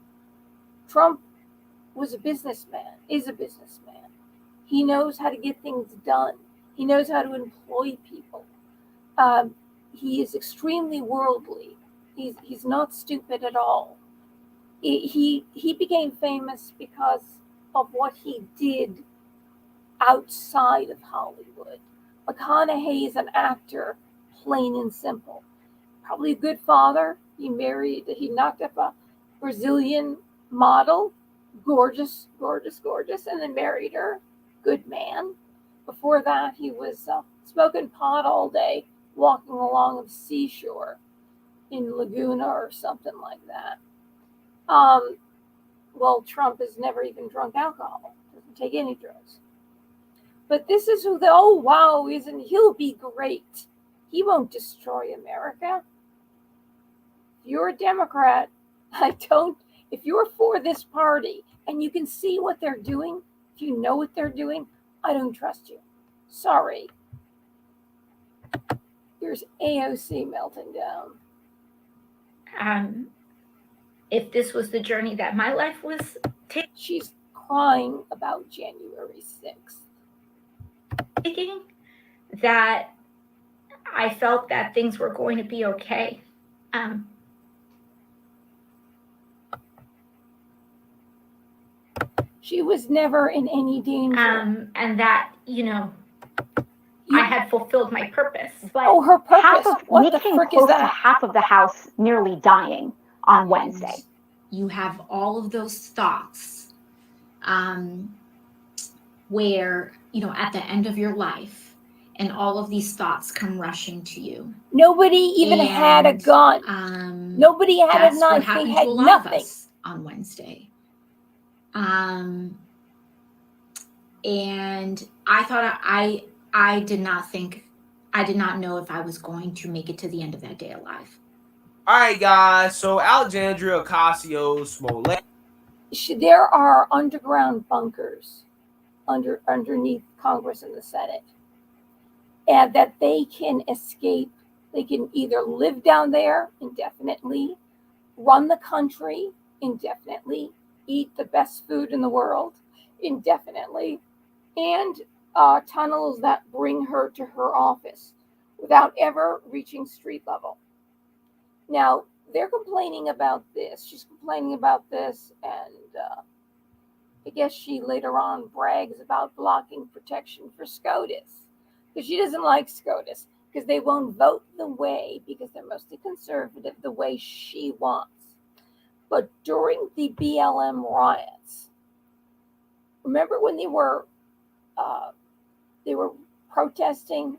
Trump was a businessman, is a businessman. He knows how to get things done. He knows how to employ people. He is extremely worldly. He's not stupid at all. He became famous because of what he did outside of Hollywood. McConaughey is an actor, plain and simple. Probably a good father. He knocked up a Brazilian model, gorgeous, and then married her. Good man. Before that, he was smoking pot all day, walking along the seashore in Laguna or something like that. Well, Trump has never even drunk alcohol. Doesn't take any drugs. But this is who he'll be great. He won't destroy America. If you're a Democrat, if you're for this party and you can see what they're doing, if you know what they're doing, I don't trust you. Sorry. Here's AOC melting down. If this was the journey that my life was taking. She's crying about January 6th. That I felt that things were going to be okay. She was never in any danger. And that, I had fulfilled my purpose. But her purpose? What the frick is that? Half of the House nearly dying on Wednesday. You have all of those thoughts where, at the end of your life, and all of these thoughts come rushing to you. Nobody even had a gun. Nobody had a knife. They had nothing. On Wednesday. And I thought I did not know if I was going to make it to the end of that day alive. All right, guys. So Alexandria Ocasio-Smollett. There are underground bunkers underneath Congress and the Senate, and that they can escape. They can either live down there indefinitely, run the country indefinitely, eat the best food in the world indefinitely, and tunnels that bring her to her office without ever reaching street level. Now, they're complaining about this. She's complaining about this, and I guess she later on brags about blocking protection for SCOTUS, because she doesn't like SCOTUS, because they won't vote the way, because they're mostly conservative, the way she wants. But during the BLM riots, remember when they were protesting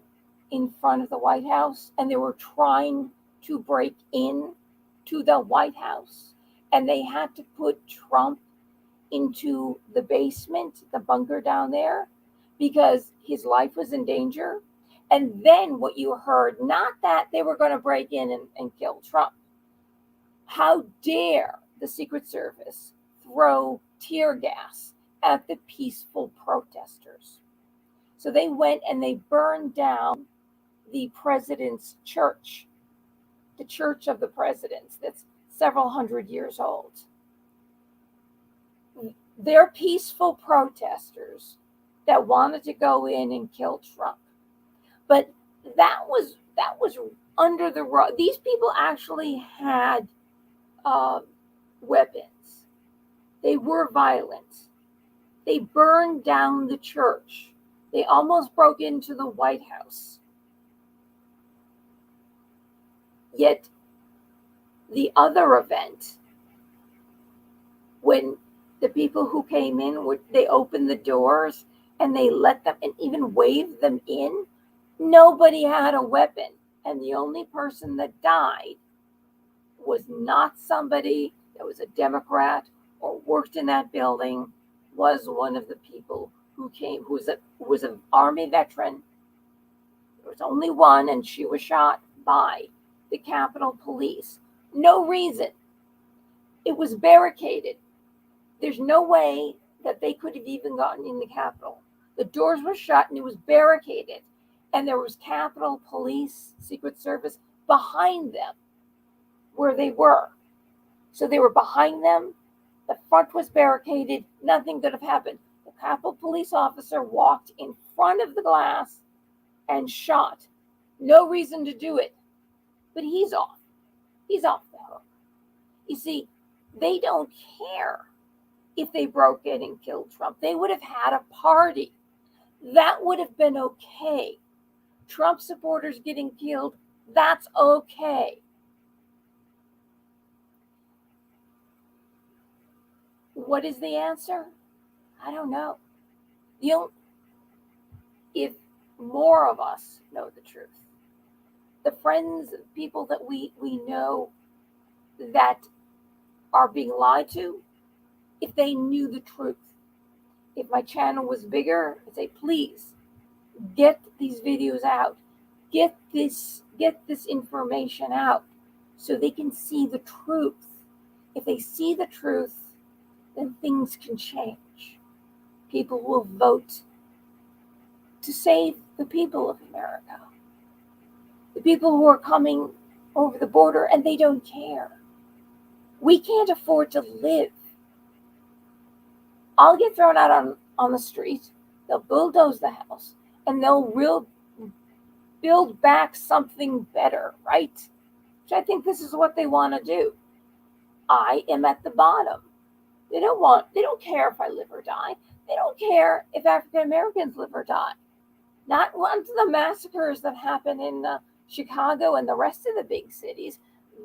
in front of the White House, and they were trying to break in to the White House, and they had to put Trump into the basement, the bunker down there, because his life was in danger. And then what you heard, not that they were going to break in and kill Trump. How dare the Secret Service throw tear gas at the peaceful protesters? So they went and they burned down the president's church, the church of the presidents, that's several hundred years old. They're peaceful protesters that wanted to go in and kill Trump. But that was under the rug. These people actually had weapons. They were violent. They burned down the church. They almost broke into the White House. Yet the other event, when the people who came in, they opened the doors and they let them and even waved them in, nobody had a weapon. And the only person that died was not somebody that was a Democrat or worked in that building, was one of the people who came, who was an Army veteran. There was only one, and she was shot by the Capitol Police. No reason. It was barricaded. There's no way that they could have even gotten in the Capitol. The doors were shut and it was barricaded. And there was Capitol Police, Secret Service behind them where they were. So they were behind them. The front was barricaded. Nothing could have happened. The Capitol Police officer walked in front of the glass and shot. No reason to do it. But he's off. He's off the hook. You see, they don't care if they broke in and killed Trump. They would have had a party. That would have been okay. Trump supporters getting killed, that's okay. What is the answer? I don't know. If more of us know the truth, the friends, people that we know that are being lied to, if they knew the truth, if my channel was bigger, I'd say, please get these videos out, get this information out so they can see the truth. If they see the truth, then things can change. People will vote to save the people of America. The people who are coming over the border and they don't care. We can't afford to live. I'll get thrown out on the street. They'll bulldoze the house and they'll build back something better, right? Which I think this is what they want to do. I am at the bottom. They don't care if I live or die. They don't care if African Americans live or die. Not one of the massacres that happen in Chicago and the rest of the big cities.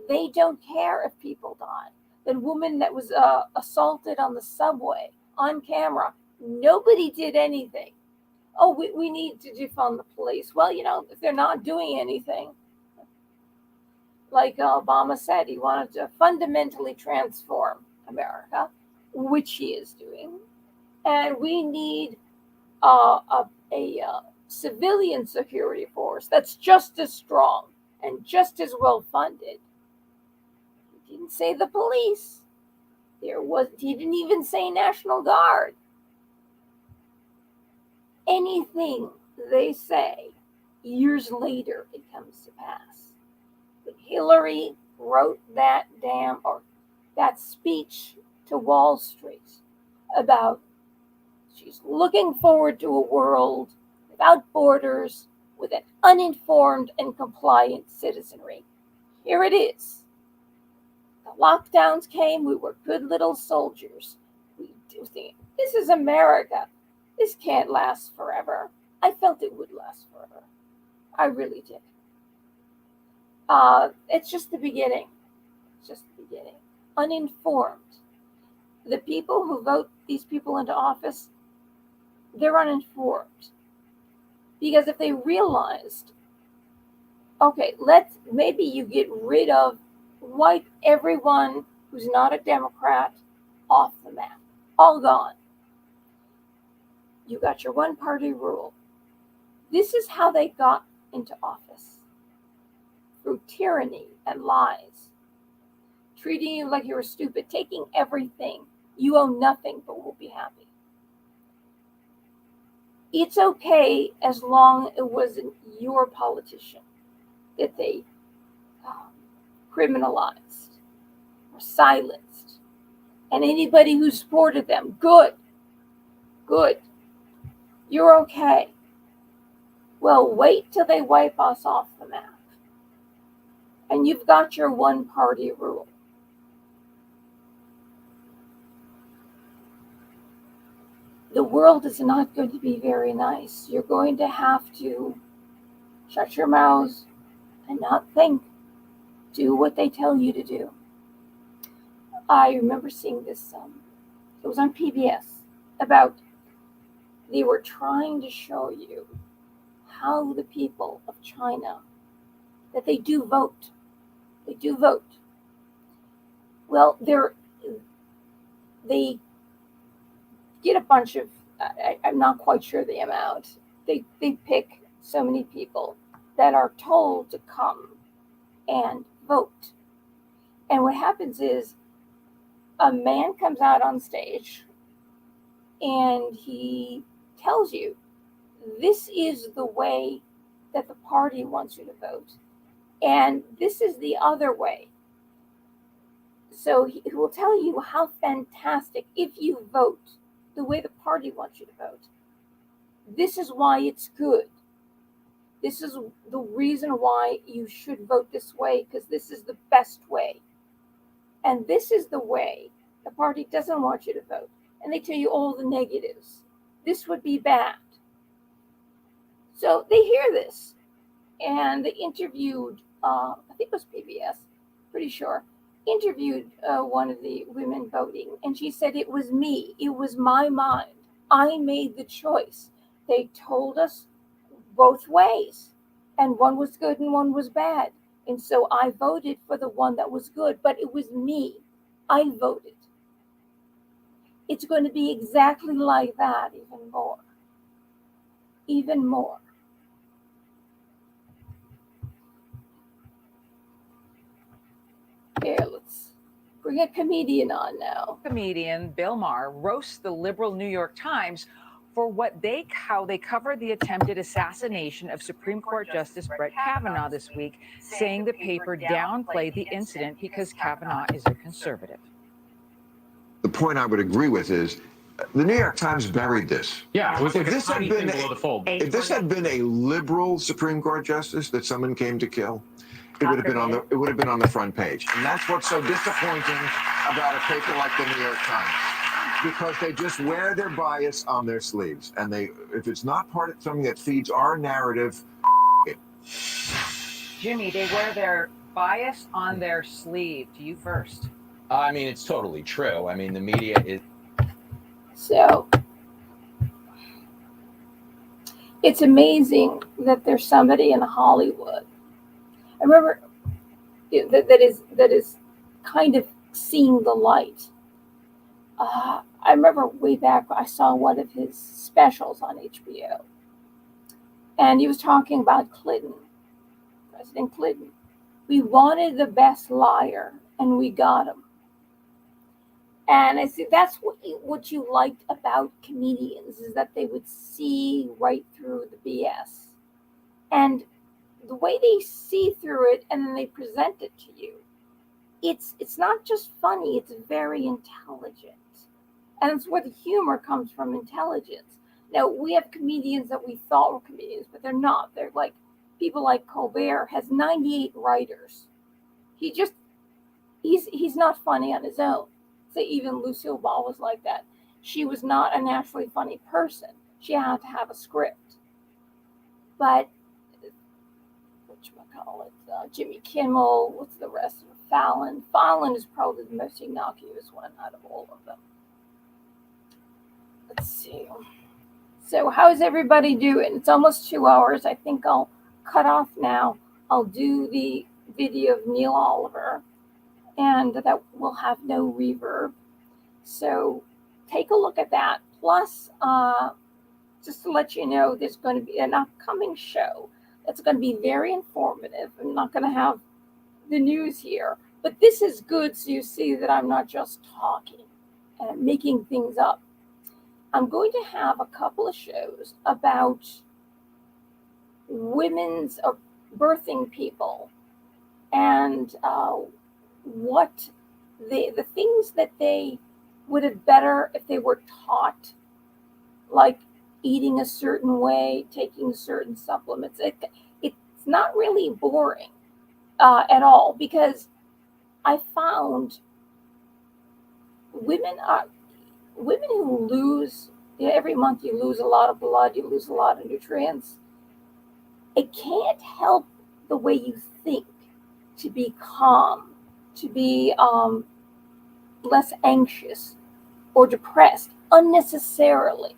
They don't care if people die. The woman that was assaulted on the subway on camera, nobody did anything. Oh, we need to defund the police. Well, if they're not doing anything, like Obama said, he wanted to fundamentally transform America, which he is doing. And we need a civilian security force that's just as strong and just as well funded. He didn't say the police. He didn't even say National Guard. Anything they say, years later, it comes to pass. But Hillary wrote that speech to Wall Street about she's looking forward to a world without borders, with an uninformed and compliant citizenry. Here it is. The lockdowns came, we were good little soldiers. We do think, this is America. This can't last forever. I felt it would last forever. I really did. It's just the beginning. It's just the beginning. Uninformed. The people who vote these people into office, they're uninformed. Because if they realized Okay, maybe you get rid of, wipe everyone who's not a Democrat off the map. All gone. You got your one party rule. This is how they got into office. Through tyranny and lies. Treating you like you were stupid, taking everything. You own nothing, but we'll be happy. It's okay as long it wasn't your politician that they criminalized or silenced. And anybody who supported them, good. You're okay. Well, wait till they wipe us off the map. And you've got your one party rule. The world is not going to be very nice. You're going to have to shut your mouths and not think. Do what they tell you to do. I remember seeing this, it was on PBS, about they were trying to show you how the people of China, that they do vote. They do vote. Well, they get a bunch of, I'm not quite sure the amount. They pick so many people that are told to come and vote. And what happens is a man comes out on stage and he tells you, this is the way that the party wants you to vote. And this is the other way. So he will tell you how fantastic, if you vote the way the party wants you to vote, this is why it's good. This is the reason why you should vote this way, because this is the best way. And this is the way the party doesn't want you to vote. And they tell you all the negatives. This would be bad. So they hear this. And they interviewed, I think it was PBS, pretty sure, interviewed one of the women voting. And she said, it was me. It was my mind. I made the choice. They told us both ways. And one was good and one was bad. And so I voted for the one that was good, but it was me. I voted. It's going to be exactly like that, even more. Even more. Here, let's bring a comedian on now. Comedian Bill Maher roasts the liberal New York Times for how they covered the attempted assassination of Supreme Court Justice Brett Kavanaugh this week, saying the paper downplayed the incident because Kavanaugh is a conservative. The point I would agree with is the New York Times buried this. Yeah, it was like if a this had tiny been thing below the fold. If this had been a liberal Supreme Court justice that someone came to kill, it would have been on the front page. And that's what's so disappointing about a paper like the New York Times, because they just wear their bias on their sleeves, and if it's not part of something that feeds our narrative, Jimmy, they wear their bias on their sleeve. To you first. I mean, it's totally true. I mean, the media is. So it's amazing that there's somebody in Hollywood. I remember that is kind of seeing the light. I remember way back I saw one of his specials on HBO, and he was talking about Clinton, President Clinton. We wanted the best liar, and we got him. And I see that's what you liked about comedians, is that they would see right through the BS. And the way they see through it and then they present it to you, it's not just funny, it's very intelligent. And it's where the humor comes from, intelligence. Now, we have comedians that we thought were comedians, but they're not. They're like, people like Colbert has 98 writers. He's not funny on his own. So even Lucille Ball was like that. She was not a naturally funny person. She had to have a script. But, Jimmy Kimmel, what's the rest of it? Fallon. Fallon is probably the most innocuous one out of all of them. Let's see. So how's everybody doing? It's almost 2 hours. I think I'll cut off now. I'll do the video of Neil Oliver, and that will have no reverb. So take a look at that. Plus, just to let you know, there's going to be an upcoming show that's going to be very informative. I'm not going to have the news here, but this is good so you see that I'm not just talking and making things up. I'm going to have a couple of shows about women's birthing people and what the things that they would have better if they were taught, like eating a certain way, taking certain supplements. It's not really boring at all, because I found women who lose, every month you lose a lot of blood, you lose a lot of nutrients. It can't help the way you think to be calm, to be less anxious or depressed unnecessarily.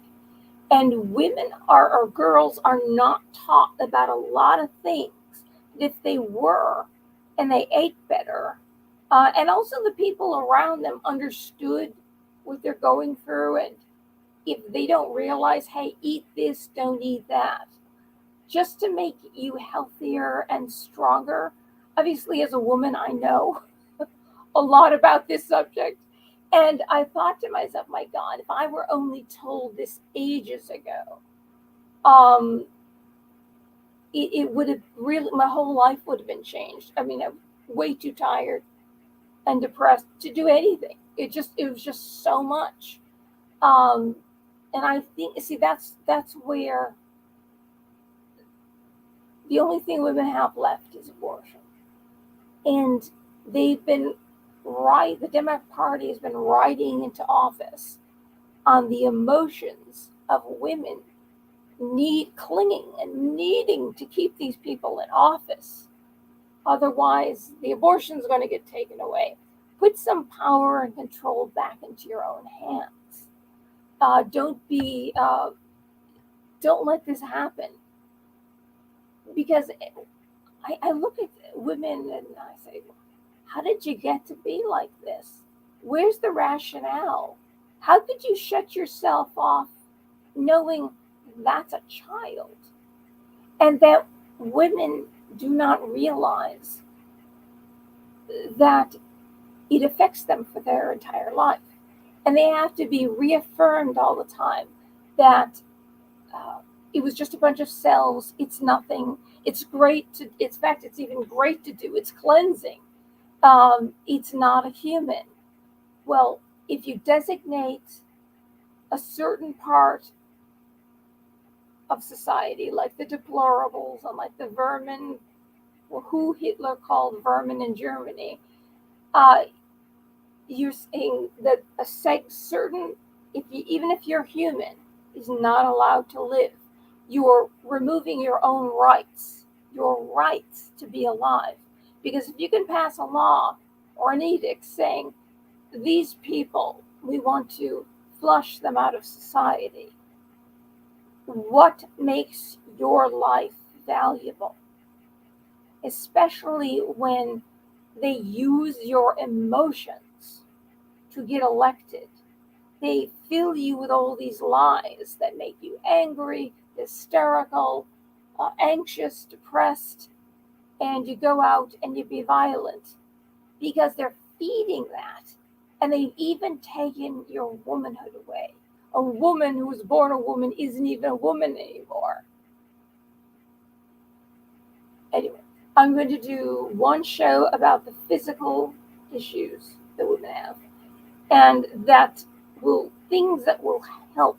And women or girls are not taught about a lot of things. If they were, and they ate better, and also the people around them understood what they're going through, and if they don't realize, hey, eat this, don't eat that, just to make you healthier and stronger. Obviously, as a woman, I know a lot about this subject. And I thought to myself, my God, if I were only told this ages ago, it would have really, my whole life would have been changed. I mean, I'm way too tired and depressed to do anything. It was just so much. And I think, see, that's where the only thing women have left is abortion. And they've been the Democratic Party has been riding into office on the emotions of women clinging and needing to keep these people in office. Otherwise, the abortion is going to get taken away. Put some power and control back into your own hands. Don't let this happen. Because I look at women and I say, how did you get to be like this? Where's the rationale? How could you shut yourself off knowing that's a child? And that women do not realize that it affects them for their entire life. And they have to be reaffirmed all the time that it was just a bunch of cells. It's nothing. It's great in fact, it's even great to do. It's cleansing. It's not a human. Well, if you designate a certain part of society, like the deplorables and like the vermin, or who Hitler called vermin in Germany, you're saying that a certain, even if you're human, is not allowed to live. You're removing your own rights, your rights to be alive. Because if you can pass a law or an edict saying, these people, we want to flush them out of society, what makes your life valuable? Especially when they use your emotions to get elected. They fill you with all these lies that make you angry, hysterical, anxious, depressed, and you go out and you be violent because they're feeding that. And they've even taken your womanhood away. A woman who was born a woman isn't even a woman anymore. Anyway, I'm going to do one show about the physical issues that women have, and things that will help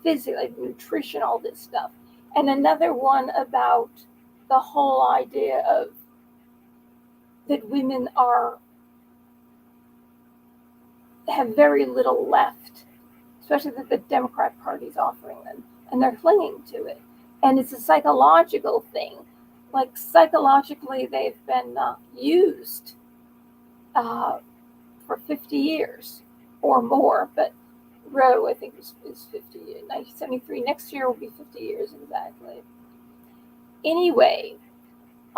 physically, like nutrition, all this stuff. And another one about the whole idea of that women have very little left, especially that the Democrat Party is offering them, and they're clinging to it. And it's a psychological thing. Like psychologically, they've been used for 50 years or more, but Roe, I think, is 50 years, 1973. Next year will be 50 years exactly. Anyway,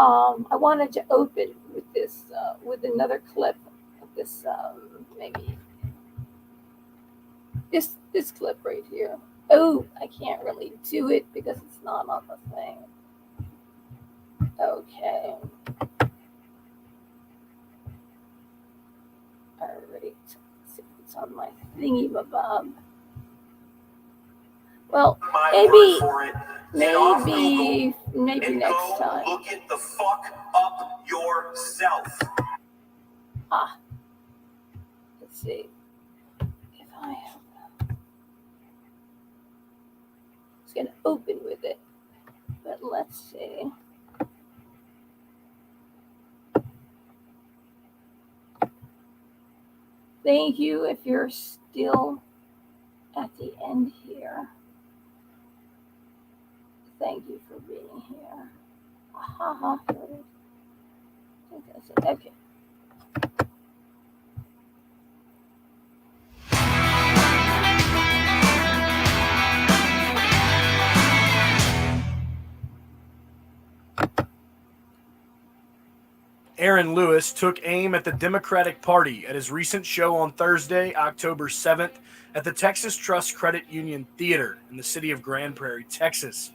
I wanted to open with this, with another clip of this, maybe this clip right here. Oh, I can't really do it because it's not on the thing. Okay. All right. Let's see if it's on my thingy-mabob. Well, maybe next time. Look it the fuck up yourself. Let's see if I have. It's gonna open with it, but let's see. Thank you if you're still at the end here. Thank you for being here. Haha. I think that's it. Okay. Aaron Lewis took aim at the Democratic Party at his recent show on Thursday, October 7th, at the Texas Trust Credit Union Theater in the city of Grand Prairie, Texas.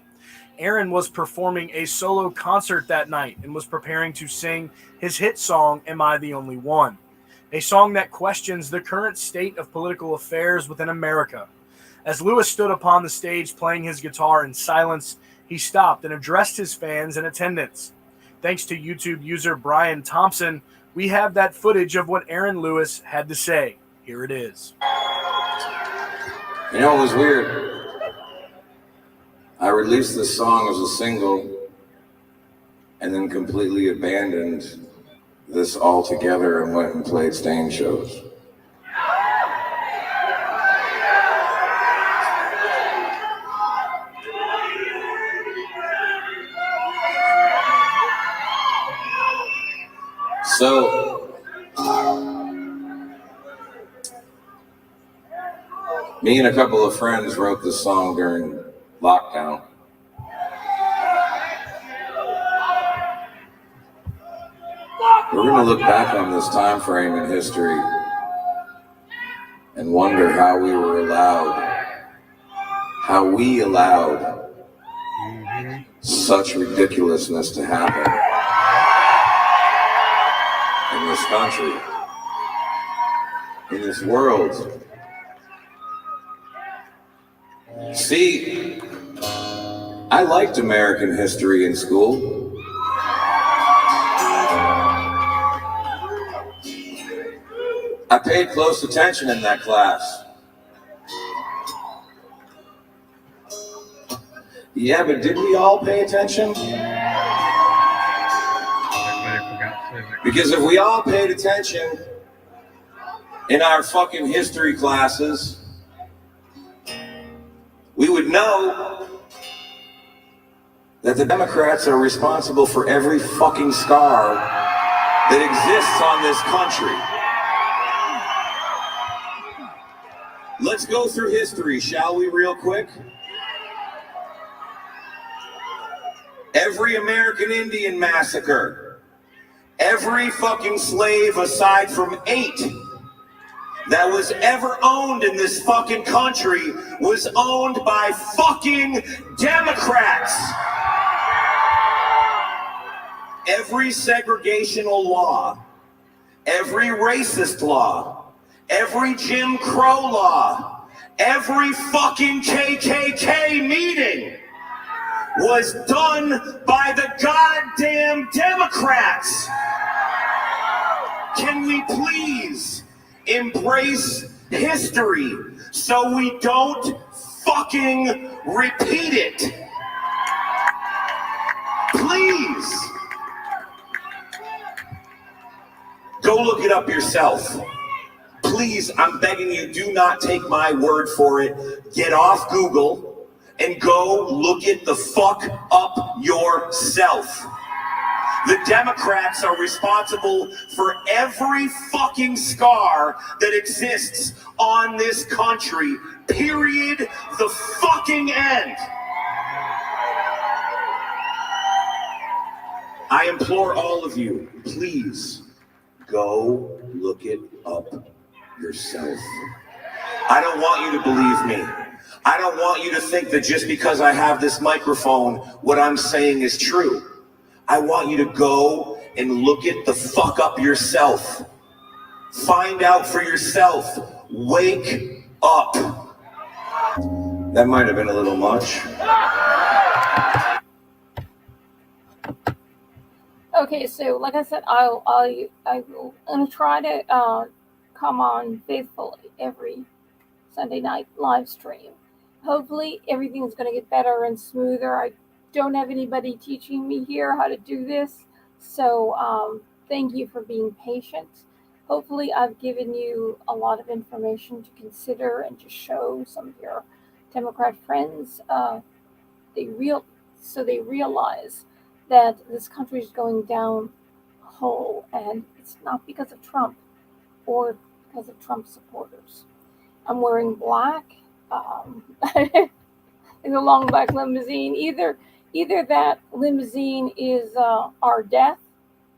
Aaron was performing a solo concert that night and was preparing to sing his hit song, Am I the Only One? A song that questions the current state of political affairs within America. As Lewis stood upon the stage playing his guitar in silence, he stopped and addressed his fans in attendance. Thanks to YouTube user Brian Thompson, we have that footage of what Aaron Lewis had to say. Here it is. You know, it was weird. I released this song as a single and then completely abandoned this altogether and went and played stage shows. So, me and a couple of friends wrote this song during lockdown. We're going to look back on this time frame in history and wonder how we allowed such ridiculousness to happen in this country, in this world. See, I liked American history in school. I paid close attention in that class. Yeah, but did we all pay attention? Because if we all paid attention in our fucking history classes, we would know that the Democrats are responsible for every fucking scar that exists on this country. Let's go through history, shall we, real quick? Every American Indian massacre, every fucking slave aside from 8 that was ever owned in this fucking country was owned by fucking Democrats. Every segregational law, every racist law, every Jim Crow law, every fucking KKK meeting was done by the goddamn Democrats. Can we please embrace history so we don't fucking repeat it? Please. Go look it up yourself. Please, I'm begging you, do not take my word for it. Get off Google and go look it the fuck up yourself. The Democrats are responsible for every fucking scar that exists on this country. Period. The fucking end. I implore all of you, please go look it up yourself. I don't want you to believe me. I don't want you to think that just because I have this microphone, what I'm saying is true. I want you to go and look it the fuck up yourself. Find out for yourself. Wake up. That might have been a little much. Okay, so like I said, I will gonna try to come on faithfully every Sunday night live stream. Hopefully everything's gonna get better and smoother. I don't have anybody teaching me here how to do this, so thank you for being patient. Hopefully I've given you a lot of information to consider and to show some of your Democrat friends. They realize that this country is going down a hole, and it's not because of Trump or because of Trump supporters. I'm wearing black. In a long black limousine. Either that limousine is our death,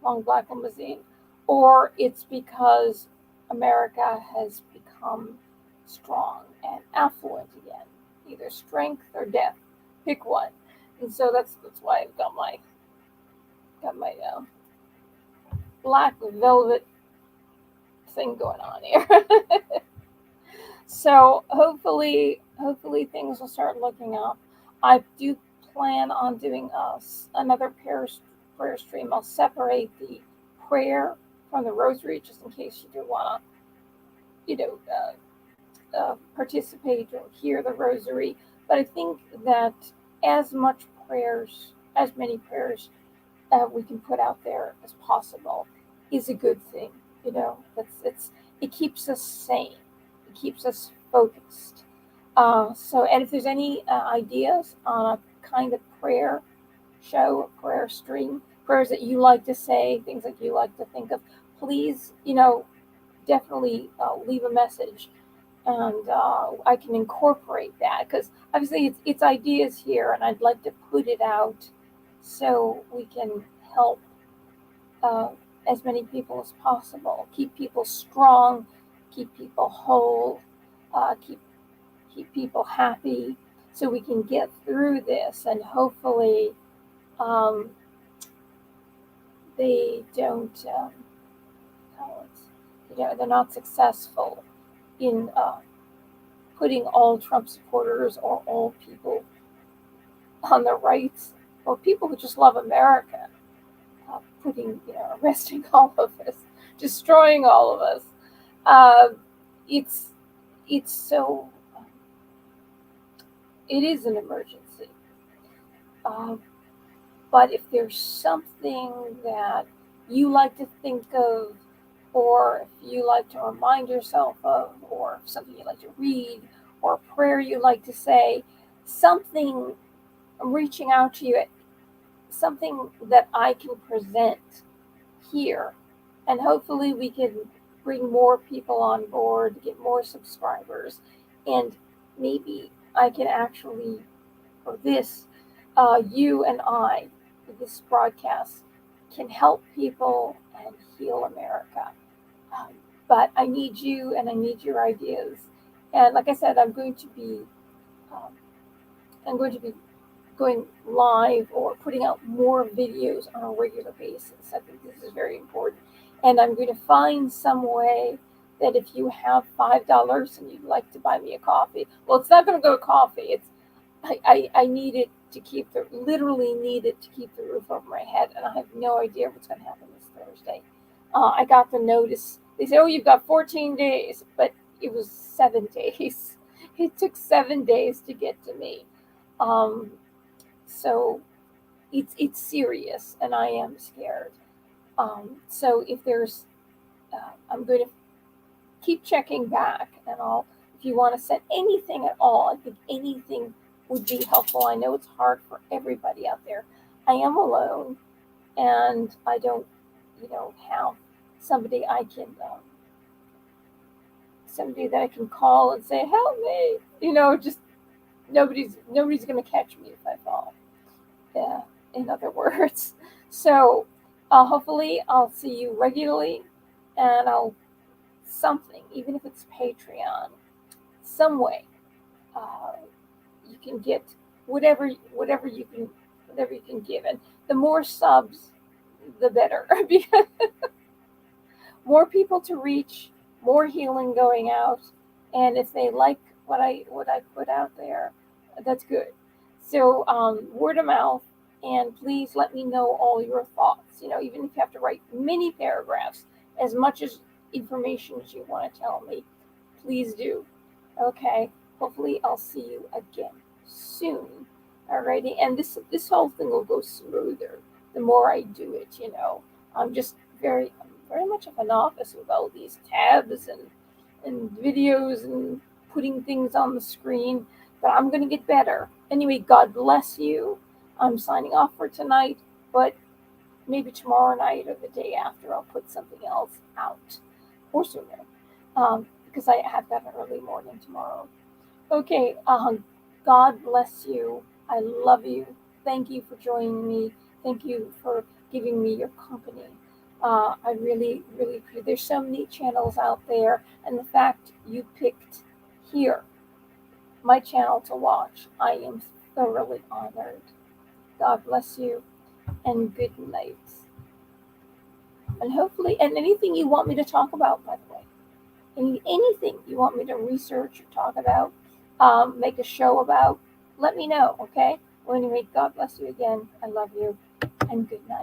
long black limousine, or it's because America has become strong and affluent again. Either strength or death. Pick one. And so that's why I've got my black velvet thing going on here. So hopefully things will start looking up. I do plan on doing another prayer stream. I'll separate the prayer from the rosary, just in case you do want to, participate or hear the rosary. But I think that as many prayers we can put out there as possible is a good thing. It keeps us sane. It keeps us focused. And if there's any ideas on a kind of prayer show, a prayer stream, prayers that you like to say, things that you like to think of, please, definitely leave a message, and I can incorporate that, because obviously it's ideas here, and I'd like to put it out so we can help as many people as possible, keep people strong, keep people whole, keep people happy, so we can get through this, and hopefully they don't, they're not successful in putting all Trump supporters or all people on the right, or people who just love America, arresting all of us, destroying all of us. It's so. It is an emergency. But if there's something that you like to think of, or if you like to remind yourself of, or something you like to read, or a prayer you like to say, something, I'm reaching out to you, something that I can present here. And hopefully we can bring more people on board, get more subscribers, and maybe I can actually, or you and I, this broadcast, can help people and heal America. But I need you, and I need your ideas. And like I said, I'm going to be going live or putting out more videos on a regular basis. I think this is very important. And I'm going to find some way that if you have $5 and you'd like to buy me a coffee, well, it's not going to go to coffee. I need it to literally need it to keep the roof over my head, and I have no idea what's going to happen this Thursday. I got the notice. They said, "Oh, you've got 14 days," but it was 7 days. It took 7 days to get to me. So it's serious, and I am scared. So if there's, I'm going to keep checking back, and if you want to send anything at all, I think anything would be helpful. I know it's hard for everybody out there. I am alone, and I don't, have somebody that I can call and say, "Help me!" Just nobody's going to catch me if I fall. Yeah, in other words. So hopefully I'll see you regularly, and I'll something, even if it's Patreon, some way you can get whatever you can give, and the more subs, the better, because more people to reach, more healing going out, and if they like what I put out there, that's good. So word of mouth, and please let me know all your thoughts. You know, even if you have to write mini paragraphs, as much as information as you want to tell me, please do. Okay. Hopefully I'll see you again soon. Alrighty, and this whole thing will go smoother the more I do it. You know, I'm just very much of a novice with all these tabs and videos and putting things on the screen, but I'm gonna get better. Anyway, God bless you. I'm signing off for tonight, but maybe tomorrow night or the day after I'll put something else out, or sooner, because I have got an early morning tomorrow. Okay, God bless you. I love you. Thank you for joining me. Thank you for giving me your company. I really, really appreciate. There's so many channels out there, and the fact you picked here, my channel to watch, I am thoroughly honored. God bless you, and good night. And hopefully, and anything you want me to talk about, by the way, anything you want me to research or talk about, make a show about, let me know, okay? Well, anyway, God bless you again. I love you, and good night.